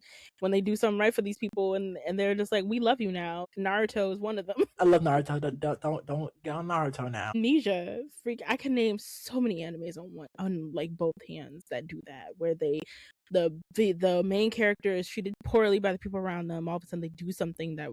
S2: they do something right for these people, and they're just like, we love you now. Naruto is one of them.
S1: I love Naruto. Don't get on Naruto now.
S2: Amnesia, freak! I can name so many animes on like both hands that do that, where the main character is treated poorly by the people around them. All of a sudden they do something that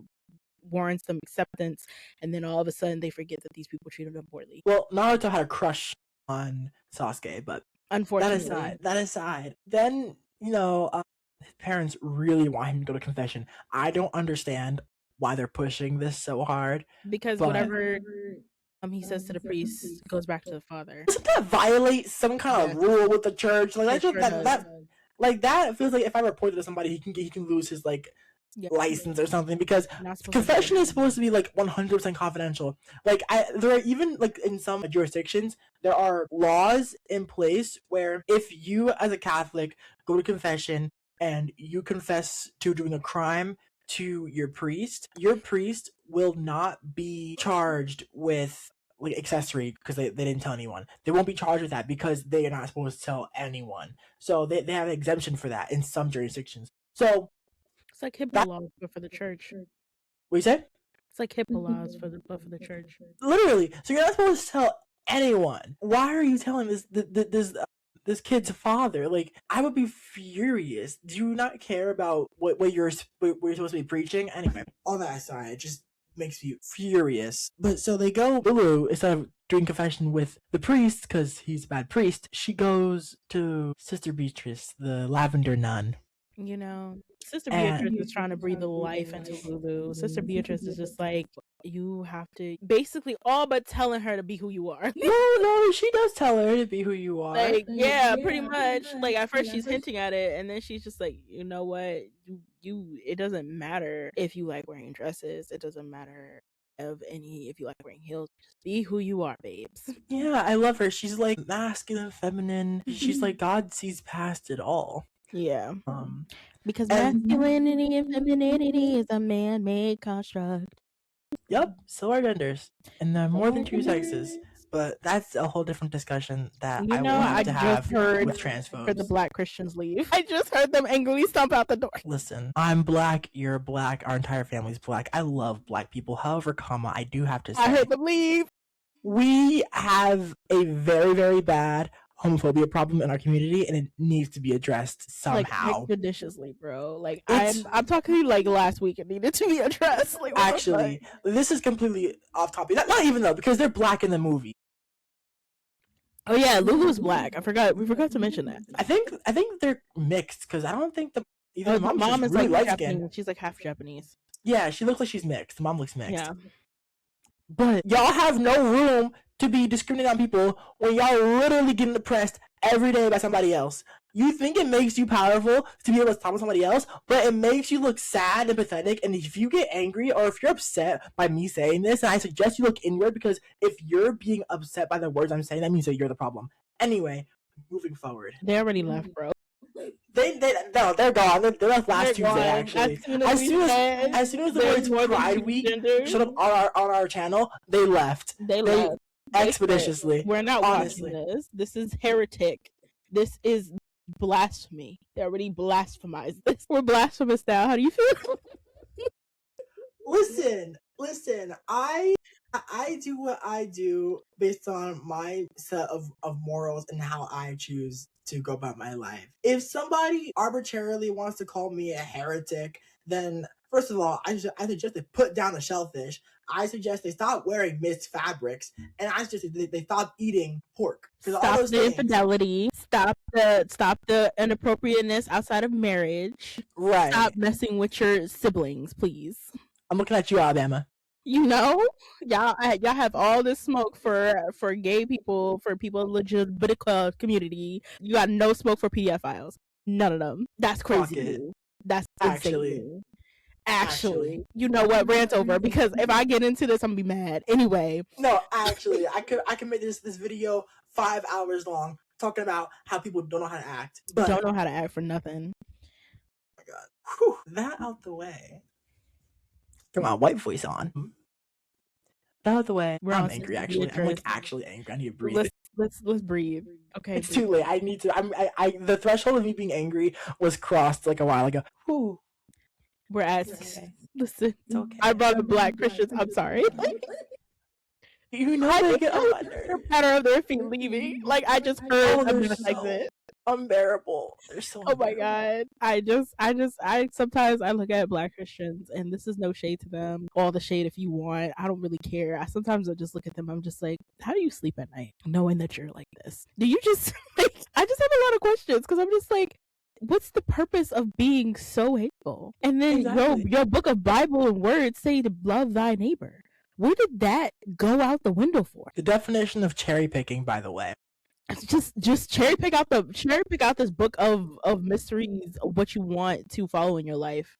S2: warrants them acceptance, and then all of a sudden they forget that these people treated them poorly.
S1: Well, Naruto had a crush on Sasuke, but
S2: unfortunately,
S1: that aside, then his parents really want him to go to confession. I don't understand why they're pushing this so hard,
S2: because whatever he says to the priest goes back to the father.
S1: Doesn't that violate some kind of rule with the church? Like that feels like if I report it to somebody, he can lose his license or something, because confession is supposed to be 100% confidential. There are even in some jurisdictions there are laws in place where if you as a Catholic go to confession and you confess to doing a crime to your priest will not be charged with accessory because they didn't tell anyone. They won't be charged with that because they are not supposed to tell anyone. So they have an exemption for that in some jurisdictions. So
S2: it's like HIPAA laws, but for the church.
S1: What you say?
S2: It's like HIPAA laws for the church.
S1: Literally. So you're not supposed to tell anyone. Why are you telling this kid's father? I would be furious. Do you not care about what you're supposed to be preaching? Anyway, all that aside, it just makes you furious. But so they go, LouLou, instead of doing confession with the priest, because he's a bad priest, she goes to Sister Beatrice, the lavender nun.
S2: Sister Beatrice is trying to breathe life into LouLou. Sister Beatrice is just like, you have to basically all but telling her to be who you are.
S1: No, she does tell her to be who you are.
S2: Pretty much. At first she's hinting at it, and then she's just like, you know what? It doesn't matter if you like wearing dresses. It doesn't matter if you like wearing heels. Just be who you are, babes.
S1: Yeah, I love her. She's masculine, feminine. She's God sees past it all.
S2: Yeah. Because masculinity and femininity is a man-made construct.
S1: Yep, so are genders. And there are more than 2 sexes. But that's a whole different discussion that I wanted to have with trans folks.
S2: For the Black Christians leave. I just heard them angrily stomp out the door.
S1: Listen, I'm Black, you're Black, our entire family's Black. I love Black people. However, I do have to say,
S2: I heard them leave.
S1: We have a very, very bad homophobia problem in our community, and it needs to be addressed somehow.
S2: Expeditiously, bro. I'm talking to you last week. It needed to be addressed.
S1: Actually, this is completely off topic. Not even though, because they're Black in the movie.
S2: Oh yeah, LouLou's black. We forgot to mention that.
S1: I think they're mixed because I don't think either the
S2: The
S1: mom's
S2: mom
S1: just
S2: is
S1: really
S2: like
S1: light skinned.
S2: Japanese. She's like half Japanese.
S1: Yeah, she looks like she's mixed. The mom looks mixed.
S2: Yeah.
S1: But y'all have no room to be discriminating on people when y'all literally getting oppressed every day by somebody else. You think it makes you powerful to be able to talk to somebody else, but it makes you look sad and pathetic. And if you get angry or if you're upset by me saying this, and I suggest you look inward, because if you're being upset by the words I'm saying, that means that you're the problem. Anyway, moving forward.
S2: They already left, bro.
S1: No, they're gone. They left last Tuesday,
S2: gone.
S1: actually.
S2: As soon
S1: as the words Pride Week showed up on our channel, they left.
S2: They left
S1: expeditiously.
S2: We're not watching this. This is heretic. This is blasphemy. They already blasphemized this. We're blasphemous now. How do you feel?
S1: Listen. I do what I do based on my set of morals and how I choose to go about my life. If somebody arbitrarily wants to call me a heretic, then first of all, I suggest they put down the shellfish. I suggest they stop wearing mixed fabrics, and I suggest they stop eating pork.
S2: Stop the infidelity. Stop the inappropriateness outside of marriage.
S1: Right.
S2: Stop messing with your siblings, please.
S1: I'm looking at you, Alabama.
S2: You know, y'all have all this smoke for gay people, for people in the LGBT community. You got no smoke for pedophiles. None of them. That's crazy. That's insane. Actually, you know what? Rant over, because if I get into this, I'm gonna be mad. Anyway.
S1: No, actually, I could make this video 5 hours long talking about how people don't know how to act.
S2: But don't know how to act for nothing.
S1: Oh my God. Whew, that out the way. Come on, white voice on. That out the way. I'm angry, actually. I'm like actually angry. I need to breathe.
S2: Let's breathe. Okay.
S1: It's too late. I need to. I the threshold of me being angry was crossed like a while ago. Whew.
S2: We're at.
S1: Okay.
S2: Listen,
S1: it's okay.
S2: I brought up Black Christians. I'm sorry.
S1: You know they get on my nerves.
S2: Patter of their feet leaving. Like I just heard
S1: they're so unbearable. They're so.
S2: Oh my God. I sometimes I look at Black Christians, and this is no shade to them. All the shade if you want. I don't really care. Sometimes I just look at them. I'm just like, how do you sleep at night knowing that you're like this? Do you just like? I just have a lot of questions because I'm just like, what's the purpose of being so hateful? And then your book of Bible and words say to love thy neighbor. Where did that go out the window for?
S1: The definition of cherry picking, by the way.
S2: Just cherry pick out this book of mysteries of what you want to follow in your life.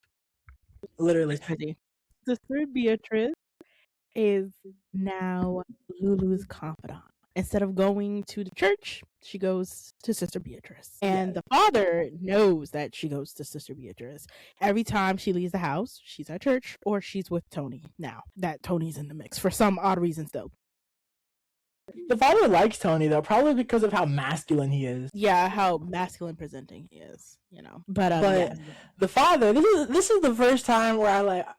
S1: Literally.
S2: Sister Beatrice is now LouLou's confidant. Instead of going to the church, she goes to Sister Beatrice. And the father knows that she goes to Sister Beatrice. Every time she leaves the house, she's at church or she's with Tony. Now that Tony's in the mix for some odd reasons, though.
S1: The father likes Tony, though, probably because of how masculine he is.
S2: Yeah, how masculine presenting he is, you know. But
S1: the father, this is the first time where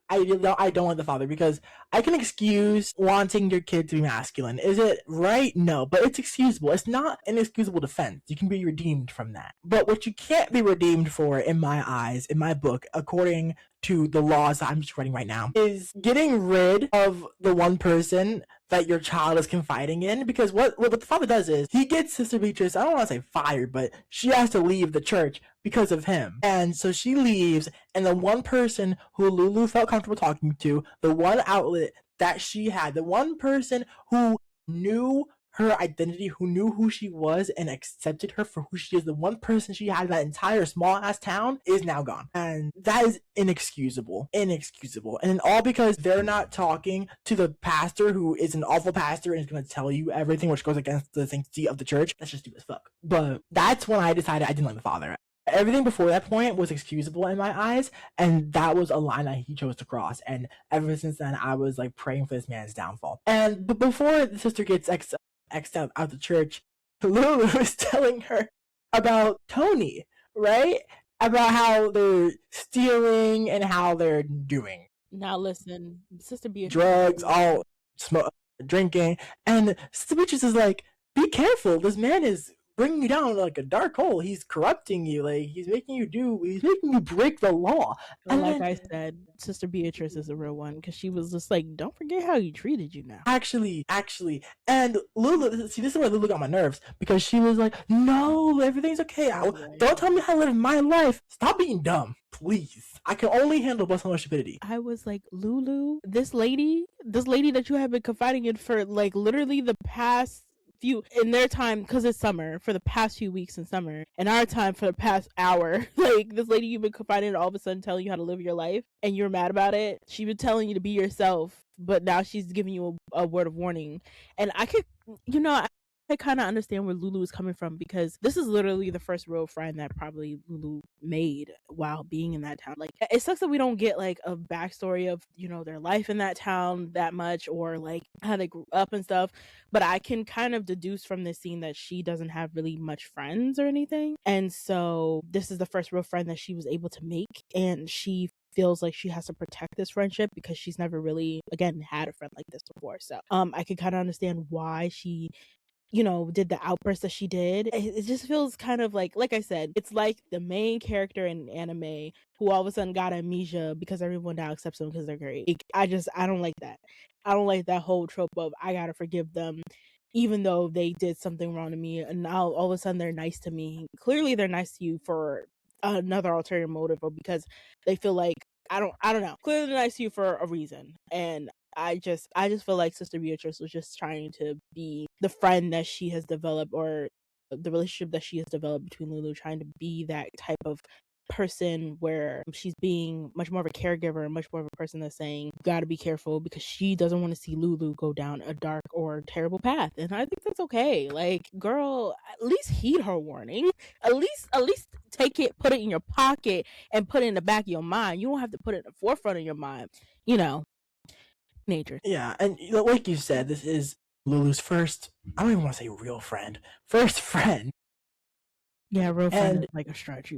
S1: I don't want the father, because I can excuse wanting your kid to be masculine. Is it right? No, but it's excusable. It's not an excusable defense. You can be redeemed from that. But what you can't be redeemed for, in my eyes, in my book, according to the laws that I'm just writing right now, is getting rid of the one person that your child is confiding in. Because what the father does is he gets Sister Beatrice, I don't want to say fired, but she has to leave the church because of him. And so she leaves, and the one person who LouLou felt comfortable talking to, the one outlet that she had, the one person who knew her identity, who knew who she was and accepted her for who she is, the one person she had in that entire small ass town, is now gone. And that is inexcusable. And all because they're not talking to the pastor, who is an awful pastor and is going to tell you everything which goes against the sanctity of the church. That's just stupid as fuck. But that's when I decided I didn't like the father. Everything before that point was excusable in my eyes, and that was a line that he chose to cross. And ever since then, I was like praying for this man's downfall. But before the sister gets X'd out the church, LouLou is telling her about Tony, right? About how they're stealing and how they're doing.
S2: Now listen, Sister Beatrice.
S1: Drugs, drinking. And Sister Beatrice is like, be careful. This man is bringing you down like a dark hole. He's corrupting you. Like he's making you break the law. And
S2: like
S1: then
S2: I said, Sister Beatrice is a real one because she was just like, don't forget how he treated you now.
S1: actually, and Lulu, see, this is where Lulu got my nerves because she was like, "No, everything's okay. Don't tell me how to live my life. Stop being dumb, please. I can only handle but so much stupidity."
S2: I was like, LouLou, this lady that you have been confiding in for like literally the past few in their time, because it's summer, for the past few weeks in summer, and our time for the past hour. Like this lady you've been confiding in all of a sudden telling you how to live your life and you're mad about it. She been telling you to be yourself, but now she's giving you a word of warning. And I could, I kind of understand where LouLou is coming from because this is literally the first real friend that probably LouLou made while being in that town. Like, it sucks that we don't get like a backstory of, their life in that town that much, or like how they grew up and stuff. But I can kind of deduce from this scene that she doesn't have really much friends or anything. And so this is the first real friend that she was able to make. And she feels like she has to protect this friendship because she's never really, again, had a friend like this before. So I can kind of understand why she did the outburst that she did. It just feels kind of like I said, it's like the main character in anime who all of a sudden got amnesia because everyone now accepts them because they're great. I don't like that. I don't like that whole trope of I gotta forgive them even though they did something wrong to me, and now all of a sudden they're nice to me. Clearly they're nice to you for another ulterior motive, or because they feel like I don't know. Clearly they're nice to you for a reason. And I just feel like Sister Beatrice was just trying to be the friend that she has developed, or the relationship that she has developed between LouLou, trying to be that type of person where she's being much more of a caregiver and much more of a person that's saying you got to be careful because she doesn't want to see LouLou go down a dark or terrible path. And I think that's okay. Like, girl, at least heed her warning. At least take it, put it in your pocket, and put it in the back of your mind. You don't have to put it in the forefront of your mind. Nature.
S1: Yeah, and like you said, this is Lulu's first, I don't even want to say real friend, first friend.
S2: Yeah, real friend is like a stretch.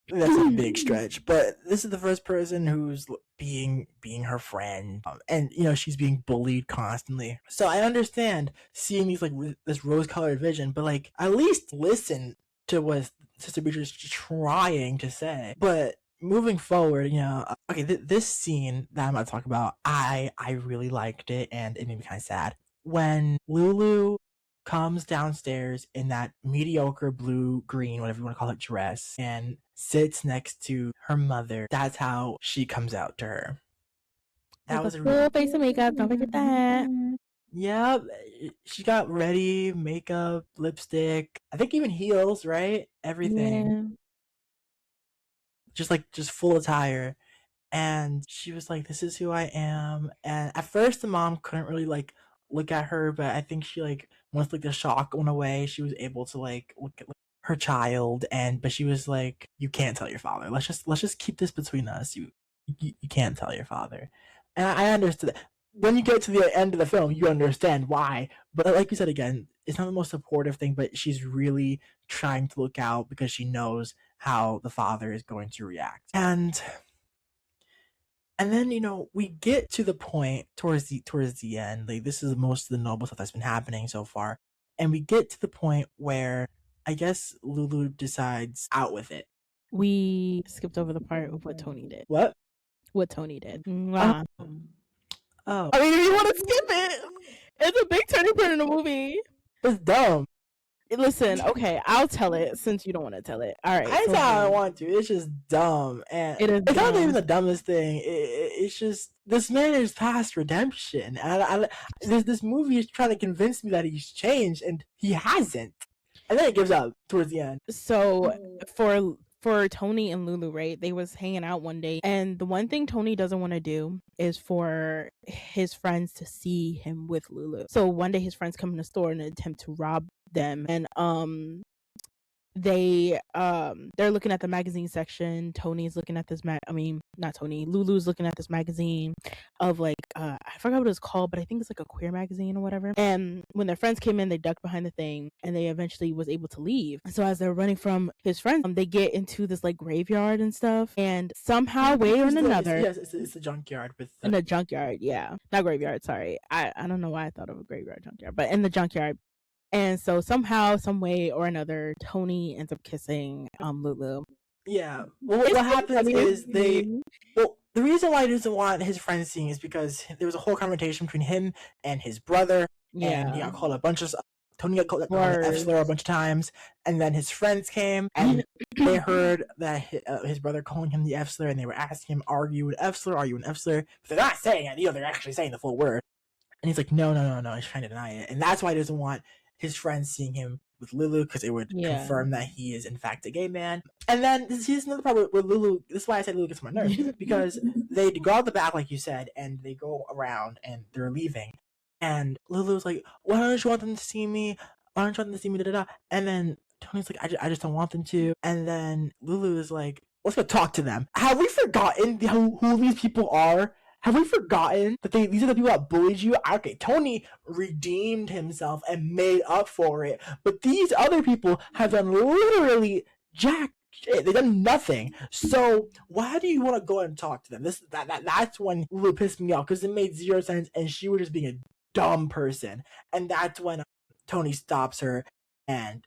S1: That's a big stretch, but this is the first person who's being her friend, and she's being bullied constantly. So I understand seeing these this rose-colored vision, but like at least listen to what Sister Beatrice is trying to say. But moving forward, okay, this scene that I'm about to talk about, I really liked it, and it made me kind of sad when LouLou comes downstairs in that mediocre blue green, whatever you want to call it, dress, and sits next to her mother. That's how she comes out to her. That was a
S2: full face of makeup. Don't forget that.
S1: Yeah, she got ready, makeup, lipstick, I think even heels, right? Everything. Yeah. Just full attire. And she was like, "This is who I am." And at first the mom couldn't really look at her, but I think she once the shock went away, she was able to look at her child, but she was like, "You can't tell your father. Let's just keep this between us. You can't tell your father." And I understood that. When you get to the end of the film, you understand why. But like you said again, it's not the most supportive thing, but she's really trying to look out because she knows how the father is going to react. And then we get to the point towards the end. Like, this is most of the noble stuff that's been happening so far, and we get to the point where I guess LouLou decides out with it.
S2: We skipped over the part of what Tony did.
S1: What
S2: Tony did.
S1: Oh.
S2: I mean, if you want to skip it, it's a big turning point in the movie.
S1: It's dumb.
S2: Listen, okay, I'll tell it since you don't want to tell it. All right.
S1: I don't want to. It's just dumb. And it's not even the dumbest thing. It's just, this man is past redemption. And this movie is trying to convince me that he's changed, and he hasn't. And then it gives up towards the end.
S2: So for Tony and LouLou, right? They was hanging out one day, and the one thing Tony doesn't want to do is for his friends to see him with LouLou. So one day his friends come in the store in an attempt to rob them, and they're looking at the magazine section. Tony's looking at this not Tony, LouLou's looking at this magazine of I forgot what it's called, but I think it's like a queer magazine or whatever. And when their friends came in, they ducked behind the thing, and they eventually was able to leave. So as they're running from his friends, they get into this graveyard and stuff, and somehow, way or another,
S1: it's a junkyard
S2: in a junkyard, yeah, not graveyard, sorry, I don't know why I thought of a graveyard junkyard, but in the junkyard. And so somehow, some way or another, Tony ends up kissing LouLou.
S1: Yeah. Well,
S2: It's
S1: what
S2: really
S1: happens
S2: funny to
S1: is
S2: see.
S1: well, the reason why he doesn't want his friends seeing is because there was a whole confrontation between him and his brother, and he
S2: Yeah.
S1: got called a bunch of Tony got called an F
S2: Words.
S1: slur a bunch of times, and then his friends came and they heard that his brother calling him the F slur, and they were asking him, "Are you an F slur? Are you an F slur?" But they're not saying it. They're actually saying the full word. And he's like, no. He's trying to deny it, and that's why he doesn't want his friends seeing him with LouLou, because it would confirm that he is in fact a gay man. And then here's another problem with LouLou. This is why I said LouLou gets on my nerves, because they go out the back, like you said, and they go around and they're leaving, and LouLou's like, "Why don't you want them to see me? Why don't you want them to see me?" Da da da. And then Tony's like, I just don't want them to. And then LouLou is like, "Let's go talk to them." Have we forgotten who these people are? Have we forgotten that these are the people that bullied you? Okay, Tony redeemed himself and made up for it, but these other people have done literally jack shit. They've done nothing. So why do you want to go and talk to them? That's when Lulu pissed me off, because it made zero sense, and she was just being a dumb person. And that's when Tony stops her and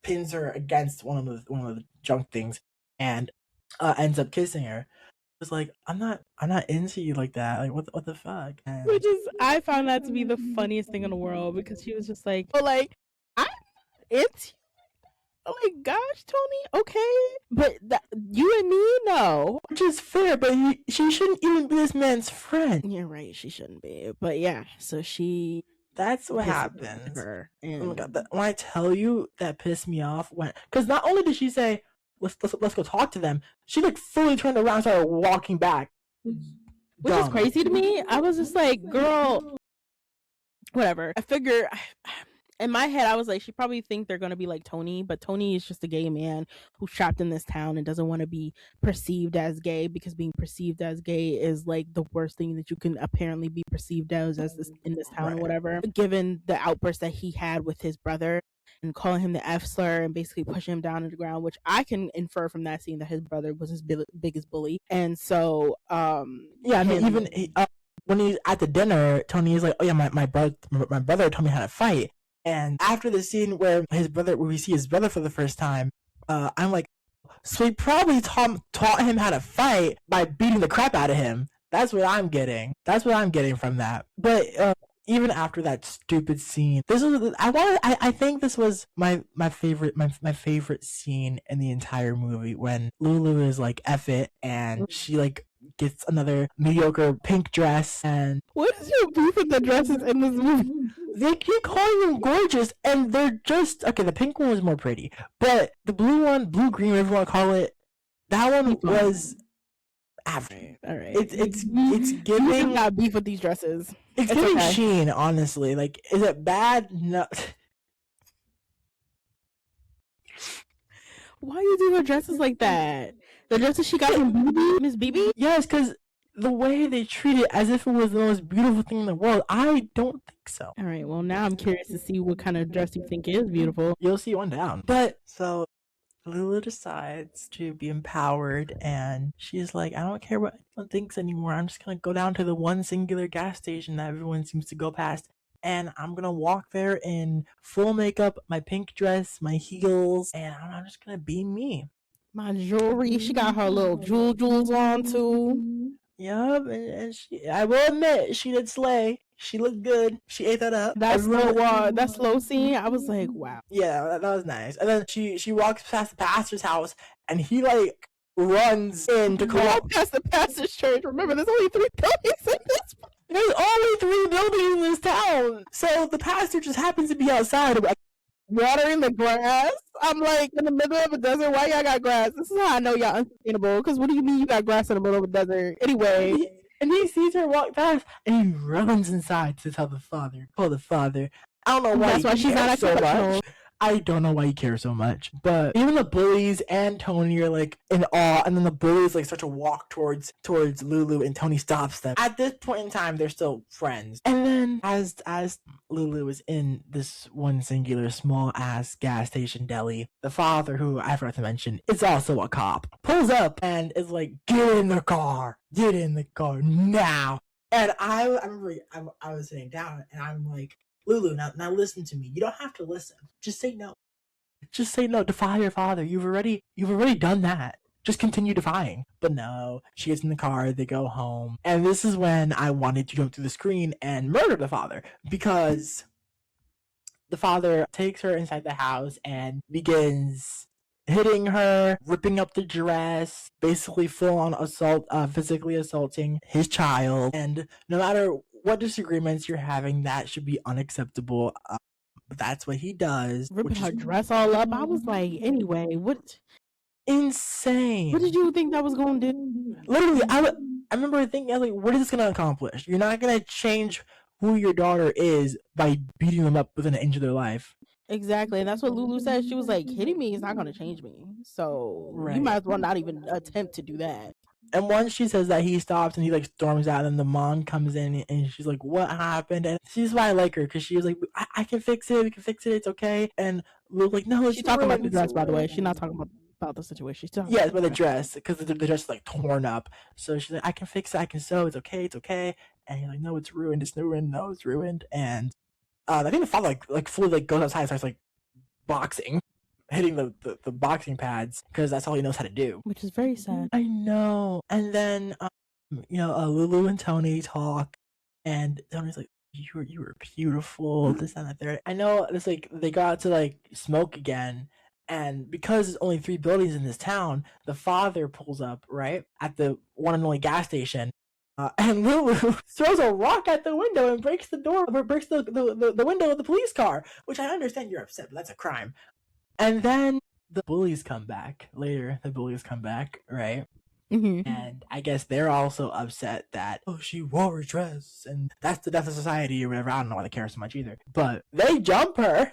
S1: pins her against one of the junk things, and ends up kissing her. Was like, I'm not into you like that. Like, what the fuck? And
S2: Which is, I found that to be the funniest thing in the world, because she was just like, "Oh, like, I'm into you." Oh my gosh, Tony, okay, but you and me, no.
S1: Which is fair, but she shouldn't even be this man's friend.
S2: You're right, she shouldn't be. But yeah, so she.
S1: That's what happens.
S2: Her,
S1: and oh my god! When I tell you, that pissed me off. Because not only did she say, let's go talk to them, she like fully turned around and started walking back.
S2: Which is crazy to me. I was just like, girl, whatever. I figure, in my head, I was like, she probably think they're gonna be like Tony, but Tony is just a gay man who's trapped in this town and doesn't want to be perceived as gay, because being perceived as gay is like the worst thing that you can apparently be perceived as this, in this town, or whatever. Given the outburst that he had with his brother and calling him the F slur and basically pushing him down to the ground, which I can infer from that scene that his brother was his biggest bully. And so,
S1: yeah, I mean, even when he's at the dinner, Tony is like, "Oh yeah, my brother told me how to fight." And after the scene where we see his brother for the first time, I'm like, so he probably taught him how to fight by beating the crap out of him. That's what I'm getting. That's what I'm getting from that. But even after that stupid scene, I think this was my favorite scene in the entire movie, when LouLou is like, "F it," and she like gets another mediocre pink dress. And
S2: what is your beef with the dresses in this movie?
S1: They keep calling them gorgeous, and they're just okay. The pink one was more pretty, but the blue one, blue green, whatever you want to call it, that one was average.
S2: All right.
S1: It's giving.
S2: You got beef with these dresses.
S1: It's giving okay. Sheen, honestly. Like, is it bad? No.
S2: Why are you doing her dresses like that? The dresses she got from BB, Miss BB?
S1: Yes, because the way they treat it as if it was the most beautiful thing in the world, I don't think so.
S2: All right, well, now I'm curious to see what kind of dress you think is beautiful.
S1: You'll see one down. But so LouLou decides to be empowered, and she's like, "I don't care what anyone thinks anymore. I'm just gonna go down to the one singular gas station that everyone seems to go past, and I'm gonna walk there in full makeup, my pink dress, my heels, and I'm just gonna be me.
S2: My jewelry, she got her little jewels on too.
S1: Yup, and I will admit, she did slay. She looked good. She ate that up.
S2: That slow scene, I was like, wow.
S1: Yeah, that was nice. And then she walks past the pastor's house, and he like runs in to call.
S2: Walk past the pastor's church. Remember, there's only 3 buildings in this.
S1: There's only 3 buildings in this town, so the pastor just happens to be outside,
S2: watering the grass. I'm like, in the middle of a desert. Why y'all got grass? This is how I know y'all unsustainable. Because what do you mean you got grass in the middle of a desert? Anyway.
S1: And he sees her walk past, and he runs inside to tell the father. I don't know why. That's why she's not so much. I don't know why you care so much. But even the bullies and Tony are like in awe, and then the bullies like start to walk towards LouLou, and Tony stops them. At this point in time, they're still friends. And then as LouLou is in this one singular small ass gas station deli, the father, who I forgot to mention, is also a cop, pulls up and is like, get in the car now. And I remember I was sitting down, and I'm like, LouLou, now listen to me. You don't have to listen. Just say no. Just say no. Defy your father. You've already done that. Just continue defying. But no, she gets in the car, they go home. And this is when I wanted to jump through the screen and murder the father. Because the father takes her inside the house and begins hitting her, ripping up the dress, basically full on assault, physically assaulting his child. And no matter what disagreements you're having, that should be unacceptable. That's what he does.
S2: Ripping her dress all up. I was like, anyway, what?
S1: Insane.
S2: What did you think that was going to do?
S1: Literally, I remember thinking, I was like, what is this going to accomplish? You're not going to change who your daughter is by beating them up within an inch of their life.
S2: Exactly, and that's what LouLou said. She was like, hitting me is not going to change me. So you might as well not even attempt to do that.
S1: And once she says that, he stops and he like storms out, and the mom comes in and she's like, what happened? And she's why I like her, because she was like, I can fix it, we can fix it, it's okay. And Lou's like, no,
S2: she's talking about the dress, by the way. She's not talking about the situation. She's talking
S1: about the dress, because the dress is like torn up. So she's like, I can fix it, I can sew, it's okay. And he's like, no, it's ruined, no, it's ruined. And I think the father like fully like goes outside and starts like boxing, hitting the boxing pads, because that's all he knows how to do.
S2: Which is very sad.
S1: I know. And then LouLou and Tony talk, and Tony's like, you were beautiful, this and that there. I know it's like they got to like smoke again. And because there's only 3 buildings in this town, the father pulls up right at the one and only gas station, and LouLou throws a rock at the window and breaks the door, or breaks the window of the police car. Which I understand you're upset, but that's a crime. And then the bullies come back later. The bullies come back, right?
S2: Mm-hmm.
S1: And I guess they're also upset that, oh, she wore a dress, and that's the death of society or whatever. I don't know why they care so much either. But they jump her.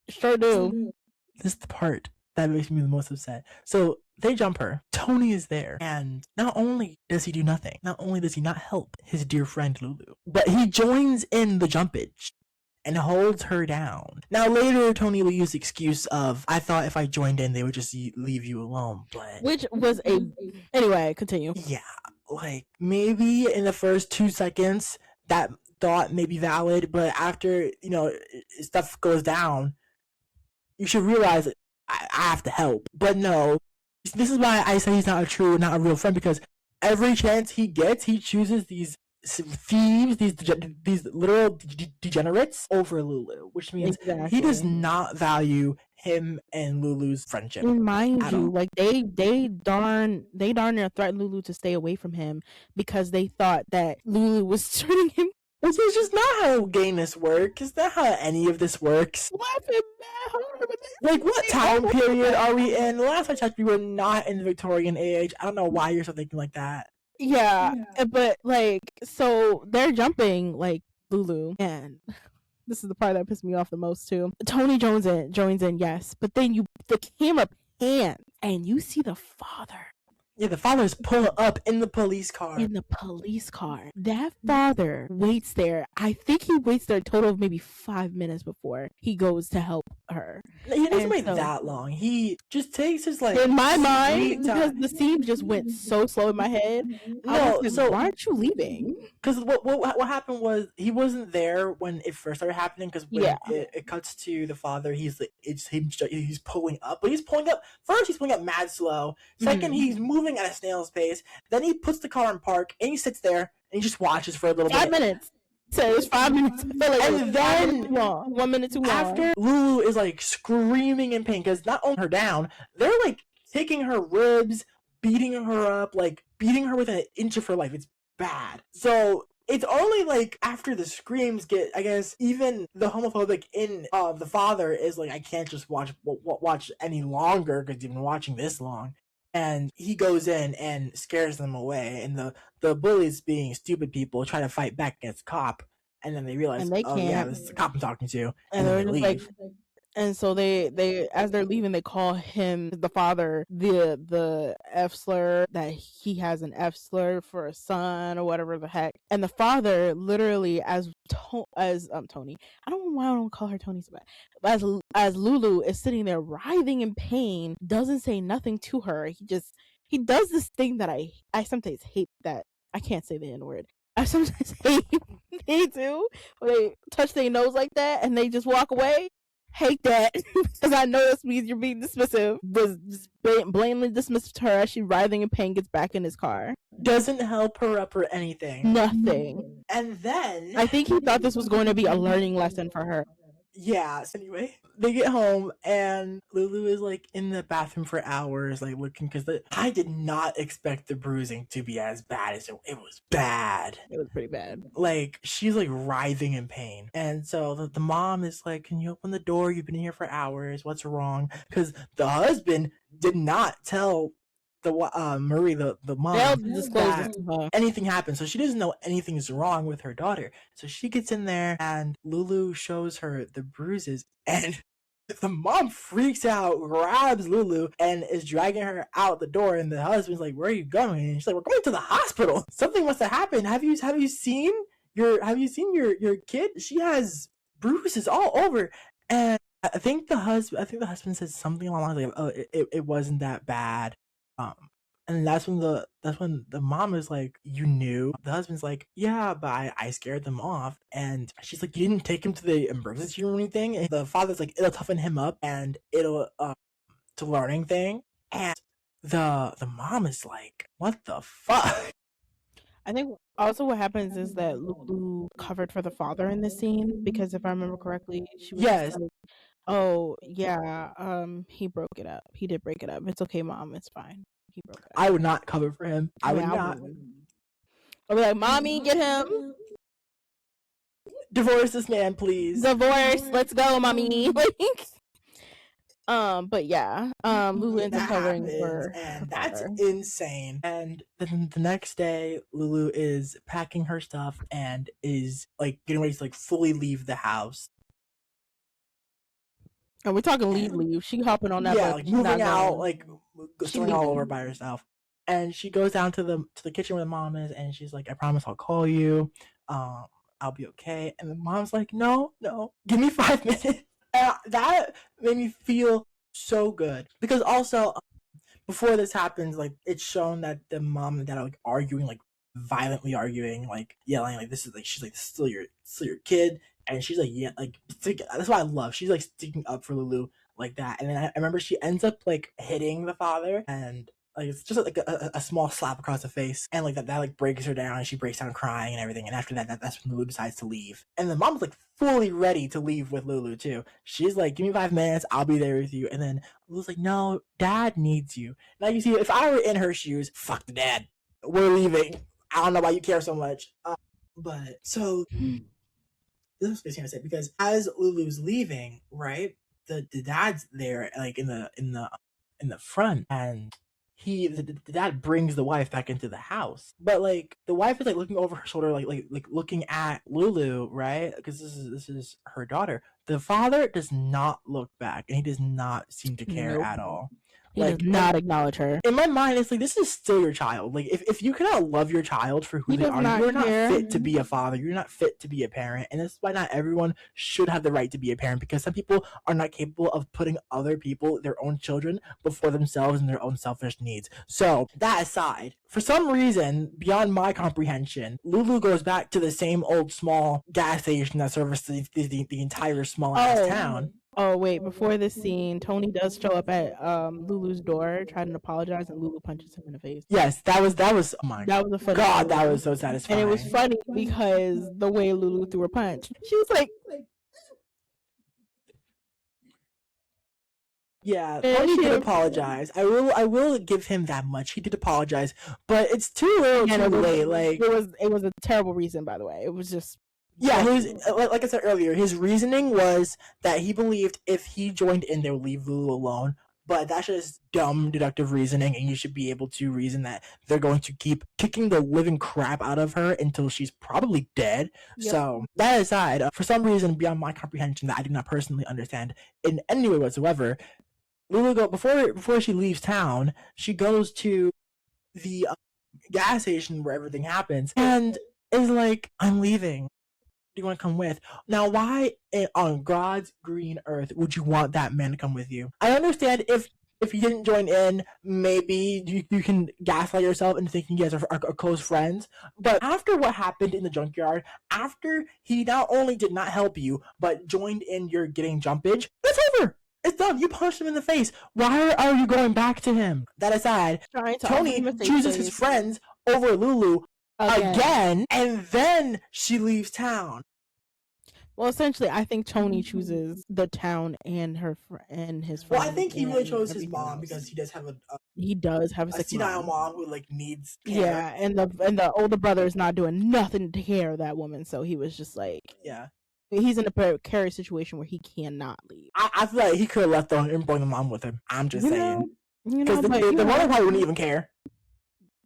S2: Sure do.
S1: This is the part that makes me the most upset. So they jump her. Tony is there. And not only does he do nothing, not only does he not help his dear friend LouLou, but he joins in the jumpage and holds her down. Now later, Tony will use the excuse of, I thought if I joined in, they would just leave you alone. But
S2: which was anyway, continue.
S1: Yeah, like maybe in the first 2 seconds, that thought may be valid, but after, stuff goes down, you should realize that I have to help. But no, this is why I say he's not a real friend, because every chance he gets, he chooses these thieves, these literal degenerates over LouLou, which means he does not value him and LouLou's friendship.
S2: And mind you, like they darn near threatened LouLou to stay away from him because they thought that LouLou was turning him.
S1: This is just not how gayness works. It's not how any of this works. Like, what time period are we in? The last I checked, we were not in the Victorian age. I don't know why you're still thinking like that.
S2: Yeah, but like, so they're jumping like LouLou, and this is the part that pissed me off the most too. Tony joins in, yes, but then the camera pans and you see the father.
S1: Yeah, the father's pulling up in the police car.
S2: That father waits there. I think he waits there a total of maybe 5 minutes before he goes to help her.
S1: He doesn't wait that long. He just takes his like.
S2: In my mind, because the scene just went so slow in my head.
S1: No,
S2: so why aren't you leaving?
S1: Because what happened was he wasn't there when it first started happening. Because when it cuts to the father, he's pulling up, but he's pulling up first. He's pulling up mad slow. Second, he's moving at a snail's pace. Then he puts the car in park and he sits there and he just watches for a little
S2: 5 minutes. So it was 5 minutes. I feel like
S1: and then
S2: 1 minute too long.
S1: After LouLou is like screaming in pain because not only her down, they're like taking her ribs, beating her up, like beating her within an inch of her life. It's bad. So it's only like after the screams get, I guess, even the homophobic in the father is like, I can't just watch any longer because you've been watching this long. And he goes in and scares them away. And the bullies, being stupid people, try to fight back against the cop. And then they realize, yeah, this is the cop I'm talking to. And then they leave.
S2: Like, and so they as they're leaving, they call him, the father, the F slur, that he has an F slur for a son or whatever the heck. And the father literally, as Tony, I don't know why I don't call her Tony so bad, but as LouLou is sitting there writhing in pain, doesn't say nothing to her. He does this thing that I sometimes hate, that I can't say the N word. I sometimes hate they do, when they touch their nose like that and they just walk away. Hate that because I know this means you're being dismissive. Was just blatantly dismissive to her as she, writhing in pain, gets back in his car.
S1: Doesn't help her up or anything.
S2: Nothing.
S1: And then
S2: I think he thought this was going to be a learning lesson for her.
S1: Yeah, so anyway, they get home and LouLou is like in the bathroom for hours, like looking, because I did not expect the bruising to be as bad as it was bad.
S2: It was pretty bad.
S1: Like, she's like writhing in pain. And so the mom is like, can you open the door? You've been here for hours. What's wrong? Because the husband did not tell the Marie, the mom, that anything happened. So she doesn't know anything's wrong with her daughter. So she gets in there and LouLou shows her the bruises, and the mom freaks out, grabs LouLou, and is dragging her out the door. And the husband's like, "Where are you going?" And she's like, "We're going to the hospital. Something must have happened. Have you seen your kid? She has bruises all over." And I think the husband said something along the lines like, "Oh, it wasn't that bad." And that's when the mom is like, "You knew?" The husband's like, "Yeah, but I scared them off." And she's like, "You didn't take him to the emergency room or anything?" And the father's like, "It'll toughen him up and it'll to learning thing." And the mom is like, "What the fuck?"
S2: I think also what happens is that LouLou covered for the father in this scene, because if I remember correctly, she was
S1: Yes.
S2: like, "Oh yeah, he broke it up. He did break it up. It's okay, mom. It's fine. He broke it up."
S1: I would not cover for him. I would not.
S2: I'd be like, "Mommy, get him.
S1: Divorce this man, please.
S2: Divorce. Let's go, mommy." But yeah, LouLou ends up covering for,
S1: and that's insane. And then the next day, LouLou is packing her stuff and is like getting ready to like fully leave the house.
S2: And we're talking leave. She hopping on that.
S1: Yeah, like moving out, like going all over by herself. And she goes down to the kitchen where the mom is, and she's like, "I promise I'll call you. I'll be okay." And the mom's like, "No, give me 5 minutes." And that made me feel so good, because also before this happens, like it's shown that the mom and dad are like arguing, like violently arguing, like yelling, like this is like, she's like, still your kid, and she's like, yeah, like that's what I love. She's like sticking up for LouLou like that. And then I remember she ends up like hitting the father, and like it's just like a small slap across the face, and like that like breaks her down, and she breaks down crying and everything. And after that's when LouLou decides to leave, and the mom's like fully ready to leave with LouLou too. She's like, "Give me 5 minutes, I'll be there with you." And then LouLou's like, "No, dad needs you." Now you see, if I were in her shoes, fuck the dad, we're leaving. I don't know why you care so much, but so this is what I was gonna say, because as LouLou's leaving, right, the dad's there, like in the front, and the dad brings the wife back into the house, but like the wife is like looking over her shoulder, like looking at LouLou, right, because this is her daughter. The father does not look back, and he does not seem to care at all.
S2: He does not acknowledge her.
S1: In my mind, it's like, this is still your child. Like, if you cannot love your child for who they are, you're not fit to be a father. You're not fit to be a parent. And that's why not everyone should have the right to be a parent, because some people are not capable of putting other people, their own children, before themselves and their own selfish needs. So, that aside, for some reason, beyond my comprehension, LouLou goes back to the same old small gas station that services the entire small ass town.
S2: Oh wait, before this scene, Tony does show up at LouLou's door trying to apologize, and LouLou punches him in the face.
S1: Yes, that was oh my
S2: that was a funny
S1: God, that was so satisfying.
S2: And it was funny because the way LouLou threw a punch, she was like,
S1: yeah, Tony did apologize. I will give him that much. He did apologize, but it's too little, too late. Like,
S2: it was a terrible reason, by the way. It was just.
S1: Yeah, like I said earlier, his reasoning was that he believed if he joined in, they would leave LouLou alone. But that's just dumb deductive reasoning, and you should be able to reason that they're going to keep kicking the living crap out of her until she's probably dead. Yep. So, that aside, for some reason beyond my comprehension that I do not personally understand in any way whatsoever, LouLou before she leaves town, she goes to the gas station where everything happens, and is like, "I'm leaving. Do you want to come with?" Now, why on God's green earth would you want that man to come with you? I understand if if you didn't join in, maybe you can gaslight yourself into thinking you guys are close friends. But after what happened in the junkyard, after he not only did not help you, but joined in your getting jumpage, it's over. It's done. You punched him in the face. Why are you going back to him? That aside,
S2: Trying to
S1: Tony chooses his friends over LouLou again, and then she leaves town.
S2: Well, essentially, I think Tony chooses the town and his friends.
S1: Well, I think he really chose his mom because he does have a senile mom who like needs care.
S2: Yeah, and the older brother is not doing nothing to care of that woman, so he was just like,
S1: yeah,
S2: he's in a precarious situation where he cannot leave.
S1: I feel like he could have left them and brought the mom with him. I'm just saying, because the mother probably wouldn't even care.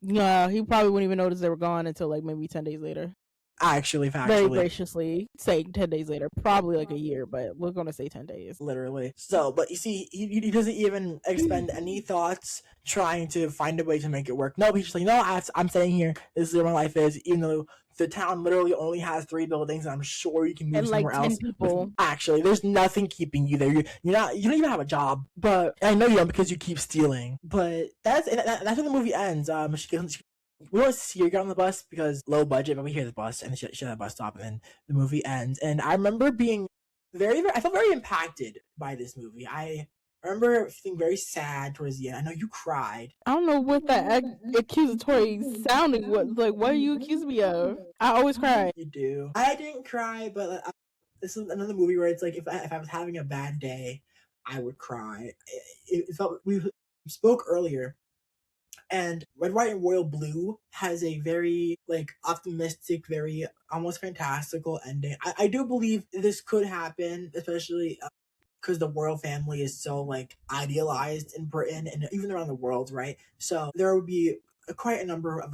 S2: Yeah, he probably wouldn't even notice they were gone until like maybe 10 days later.
S1: Actually,
S2: very graciously saying 10 days later, probably like a year, but we're gonna say 10 days.
S1: Literally. So, but you see, he doesn't even expend any thoughts trying to find a way to make it work. No, he's just like, no, I'm staying here. This is where my life is, even though the town literally only has 3 buildings, and I'm sure you can move and somewhere else.
S2: People.
S1: Actually, there's nothing keeping you there. You don't even have a job. But I know you don't because you keep stealing. But that's when the movie ends. We don't see her get on the bus because low budget, but we hear the bus and she at the bus stop, and then the movie ends. And I remember being I felt very impacted by this movie. I remember feeling very sad towards the end. I know you cried.
S2: I don't know what that accusatory sounding was. Like, what are you accusing me of? I always cry.
S1: You do. I didn't cry, but this is another movie where it's like if I was having a bad day, I would cry. It felt, we spoke earlier, and Red, White, and Royal Blue has a very like optimistic, very almost fantastical ending. I do believe this could happen, especially because the royal family is so like idealized in Britain and even around the world, right? So there would be quite a number of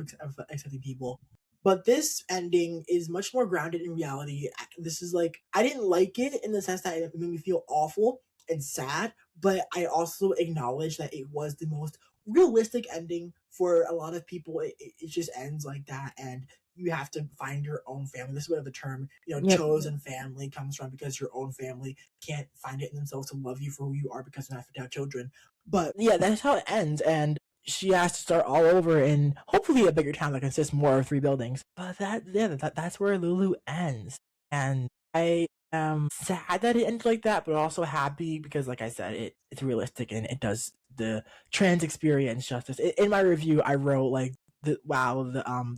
S1: accepting people. But this ending is much more grounded in reality. This is like, I didn't like it in the sense that it made me feel awful and sad, but I also acknowledge that it was the most realistic ending for a lot of people. It just ends like that, and you have to find your own family. This is where the term, chosen family comes from, because your own family can't find it in themselves to love you for who you are because they're not fit to have children. But yeah, that's how it ends, and she has to start all over in hopefully a bigger town that consists more of 3 buildings. But that's where LouLou ends, and I am sad that it ended like that, but also happy because, like I said, it's realistic and it does the trans experience justice. In my review, I wrote like the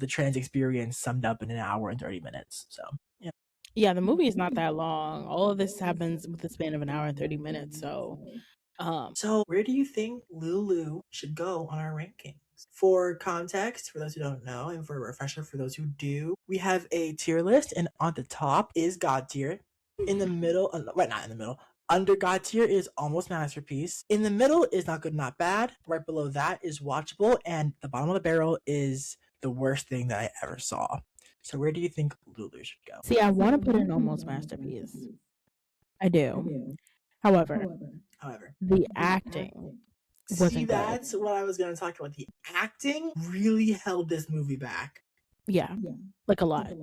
S1: trans experience summed up in an hour and 30 minutes. So
S2: yeah, the movie is not that long. All of this happens with the span of an hour and 30 minutes. So
S1: where do you think LouLou should go on our rankings? For context, for those who don't know, and for a refresher for those who do, we have a tier list, and on the top is God tier. In the middle, not in the middle. Under God tier is almost masterpiece. In the middle is not good, not bad. Right below that is watchable, and the bottom of the barrel is the worst thing that I ever saw. So where do you think LouLou should go?
S2: See, I want to put in almost masterpiece. I do. However, the acting wasn't
S1: that's
S2: good.
S1: what I was going to talk about. The acting really held this movie back.
S2: Yeah, like a lot.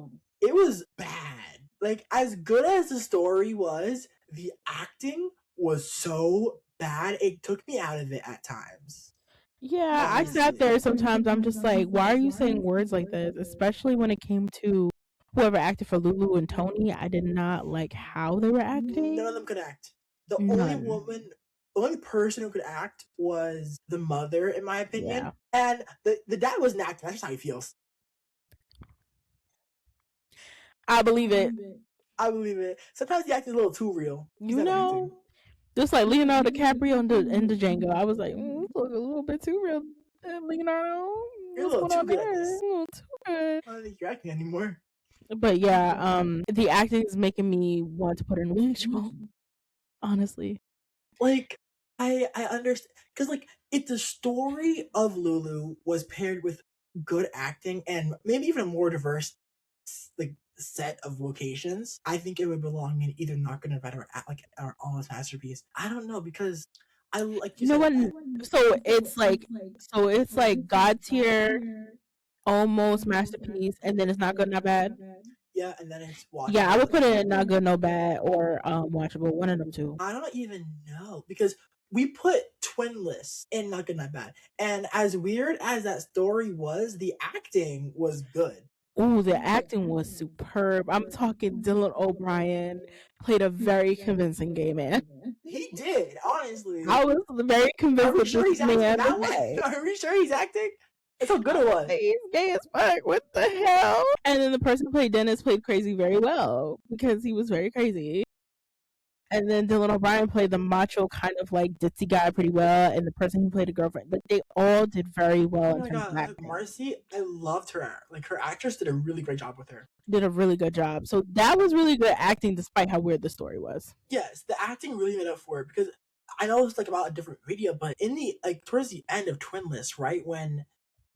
S1: It was bad. Like, as good as the story was, the acting was so bad, it took me out of it at times.
S2: Yeah, I sat there sometimes. I'm just like, why are you saying words like this? Especially when it came to whoever acted for LouLou and Tony. I did not like how they were acting.
S1: None of them could act. The only person who could act was the mother, in my opinion. Yeah. And the dad wasn't acting. That's just how he feels.
S2: I believe it.
S1: Sometimes the acting is a little too real.
S2: Just like Leonardo DiCaprio in the Django. I was like, it's a little bit too real, Leonardo.
S1: You're a little too good at this. I don't think you're acting anymore.
S2: But yeah, the acting is making me want to put in Rachel. Honestly,
S1: like I understand, because like if the story of LouLou was paired with good acting and maybe even a more diverse like set of locations, I think it would belong in either Not Gonna Bed or Almost Masterpiece. I don't know, because I like
S2: you know what? So it's like God tier, Almost Masterpiece, and then it's Not Good, Not Bad.
S1: Yeah, and then it's watchable.
S2: Yeah, I would put it in Not Good, No Bad, or watchable. One of them two.
S1: I don't even know, because we put Twinless in Not Good Not Bad, and as weird as that story was, the acting was good.
S2: Ooh, the acting was superb. I'm talking Dylan O'Brien played a very convincing gay man.
S1: He did, honestly.
S2: I was very convinced
S1: Are we
S2: that
S1: sure
S2: this
S1: he's acting
S2: man
S1: that
S2: was
S1: way?
S2: gay.
S1: Are we sure he's acting? That's how good it was.
S2: He's gay as fuck. What the hell? And then the person who played Dennis played crazy very well because he was very crazy. And then Dylan O'Brien played the macho kind of like ditzy guy pretty well, and the person who played the girlfriend, like they all did very well
S1: Oh
S2: in
S1: my
S2: terms of
S1: god,
S2: acting.
S1: Marcy, I loved her. Like her actress did a really great job with her.
S2: Did a really good job. So that was really good acting, despite how weird the story was.
S1: Yes, the acting really made up for it because I know it's like about a different video, but in the like towards the end of Twinless, right when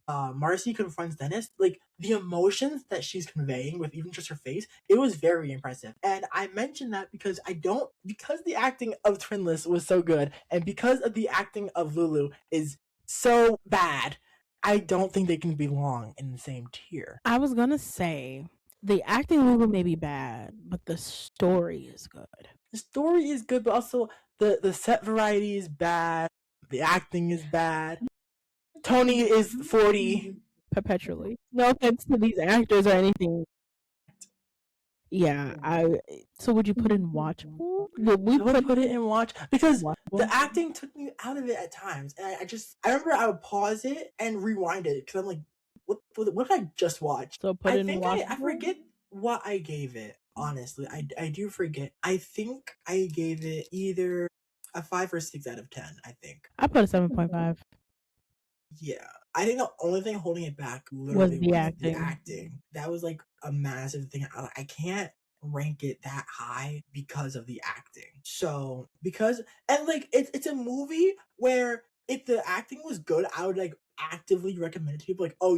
S1: Marcy confronts Dennis, like the emotions that she's conveying with even just her face, it was very impressive. And I mention that because because the acting of Twinless was so good, and because of the acting of LouLou is so bad, I don't think they can belong in the same tier.
S2: I was gonna say the acting LouLou may be bad, but the story is good.
S1: The story is good, but also the set variety is bad. The acting is bad. Tony is 40
S2: perpetually. No offense to these actors or anything. Yeah, so would you put in watchable? Would we
S1: I would put it in watch because
S2: watchable?
S1: the acting took me out of it at times, and I remember I would pause it and rewind it because I'm like, what did I just watch?
S2: So put
S1: I
S2: in
S1: think
S2: watchable.
S1: I forget what I gave it. Honestly, I do forget. I think I gave it either a 5 or 6 out of 10. I think
S2: I put a 7.5.
S1: Yeah, I think the only thing holding it back
S2: Was
S1: literally
S2: the
S1: was
S2: acting.
S1: the acting. That was like a massive thing. I can't rank it that high because of the acting. So because and like it's a movie where if the acting was good, I would like actively recommend it to people. Like, oh,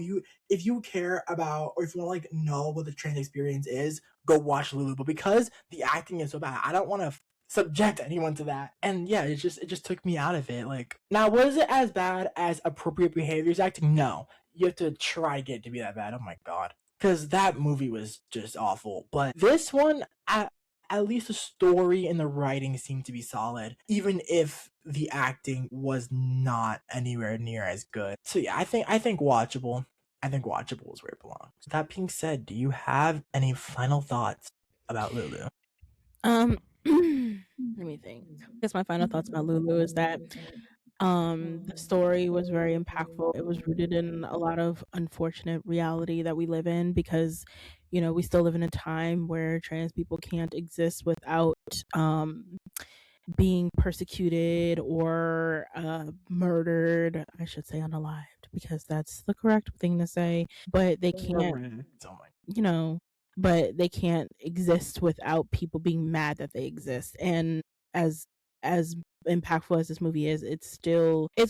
S1: if you care about or if you want to like know what the trans experience is, go watch LouLou. But because the acting is so bad, I don't want to subject anyone to that. And yeah, it just took me out of it. Like, now was it as bad as Appropriate Behaviors acting? No. You have to try to get it to be that bad. Oh my god. Because that movie was just awful. But this one, at least the story and the writing seemed to be solid, even if the acting was not anywhere near as good. So yeah, I think watchable. I think watchable is where it belongs. That being said, do you have any final thoughts about LouLou?
S2: Let me think. I guess my final thoughts about LouLou is that the story was very impactful. It was rooted in a lot of unfortunate reality that we live in because, we still live in a time where trans people can't exist without being persecuted or murdered. I should say unalived because that's the correct thing to say. But they can't, but they can't exist without people being mad that they exist. And as impactful as this movie is, it's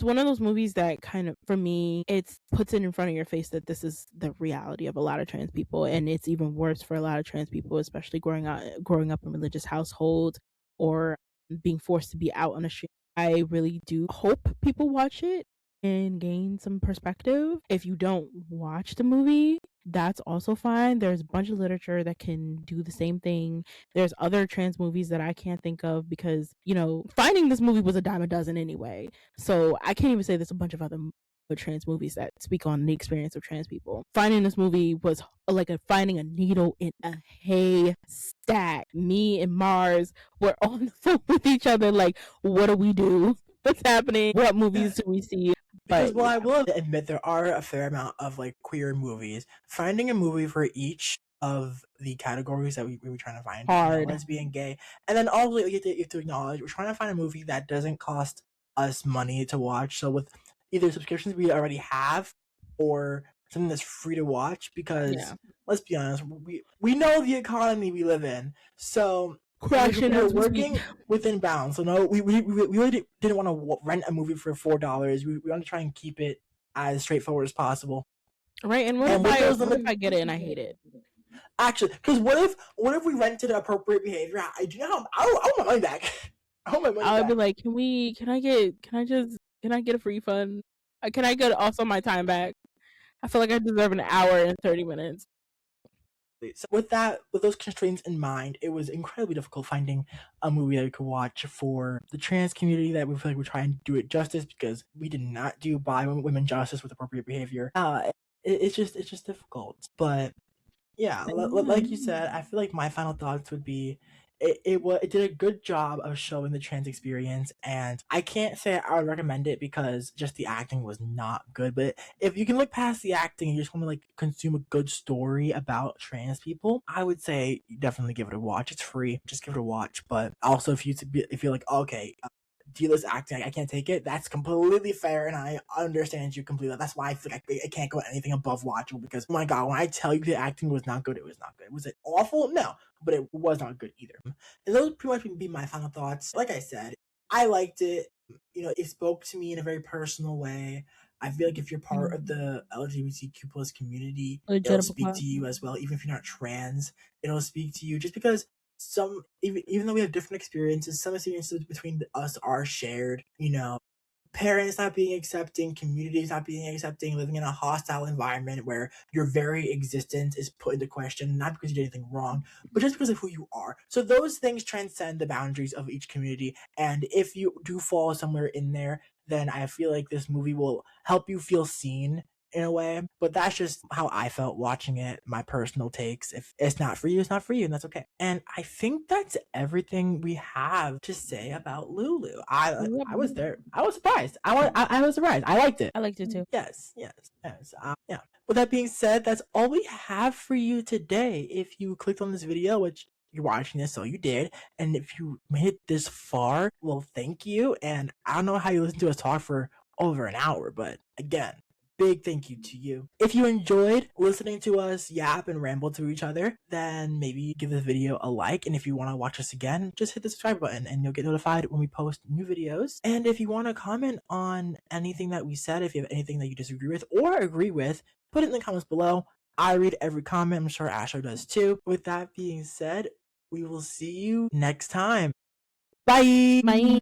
S2: one of those movies that kind of, for me, it puts it in front of your face that this is the reality of a lot of trans people, and it's even worse for a lot of trans people, especially growing up in religious households or being forced to be out on the street. I really do hope people watch it and gain some perspective. If you don't watch the movie, that's also fine. There's a bunch of literature that can do the same thing. There's other trans movies that I can't think of because, finding this movie was a dime a dozen anyway. So I can't even say there's a bunch of other trans movies that speak on the experience of trans people. Finding this movie was like finding a needle in a haystack. Me and Mars were on the phone with each other like, what do we do? What's happening? What movies do we see?
S1: Because while I will admit there are a fair amount of like queer movies, finding a movie for each of the categories that we were trying to find,
S2: hard.
S1: Lesbian, gay, and then also you have to acknowledge we're trying to find a movie that doesn't cost us money to watch. So with either subscriptions we already have or something that's free to watch, because let's be honest, we know the economy we live in, so
S2: crashing
S1: we're working within bounds. So no, we really didn't want to rent a movie for $4. We want to try and keep it as straightforward as possible.
S2: Right, and what if I get it and I hate it?
S1: Actually, because what if we rented Appropriate Behavior? I want my money back. I want my money back.
S2: I would be like, can I get a refund? Can I get also my time back? I feel like I deserve an hour and 30 minutes.
S1: So with those constraints in mind, it was incredibly difficult finding a movie that we could watch for the trans community that we feel like we're trying to do it justice, because we did not do bi women justice with appropriate behavior. It's just difficult. But yeah, like you said, I feel like my final thoughts would be it did a good job of showing the trans experience, and I can't say I would recommend it because just the acting was not good. But if you can look past the acting and you just want to like consume a good story about trans people, I would say definitely give it a watch. It's free, just give it a watch. But also, if you're like, okay, D-list acting, I can't take it, that's completely fair, and I understand you completely. That's why I feel like I can't go anything above watchable, because oh my god, when I tell you the acting was not good, it was not good. Was it awful? No, but it was not good either. And those would pretty much be my final thoughts. Like I said, I liked it. It spoke to me in a very personal way. I feel like if you're part of the LGBTQ plus community, it'll speak to you as well. Even if you're not trans, it'll speak to you, just because even though we have different experiences, some experiences between us are shared. Parents not being accepting, communities not being accepting, living in a hostile environment where your very existence is put into question, not because you did anything wrong, but just because of who you are. So those things transcend the boundaries of each community. And if you do fall somewhere in there, then I feel like this movie will help you feel seen in a way. But that's just how I felt watching it, my personal takes. If it's not for you, it's not for you, and that's okay. And I think that's everything we have to say about LouLou. I was there. I was surprised. I was surprised. I liked it.
S2: I liked it too.
S1: Yes. Yeah. With that being said, that's all we have for you today. If you clicked on this video, which you're watching this, so you did, and if you made it this far, well, thank you. And I don't know how you listen to us talk for over an hour, but again, big thank you to you. If you enjoyed listening to us yap and ramble to each other, then maybe give this video a like. And if you want to watch us again, just hit the subscribe button and you'll get notified when we post new videos. And if you want to comment on anything that we said, if you have anything that you disagree with or agree with, put it in the comments below. I read every comment. I'm sure Ashley does too. With that being said, we will see you next time. Bye.
S2: Bye.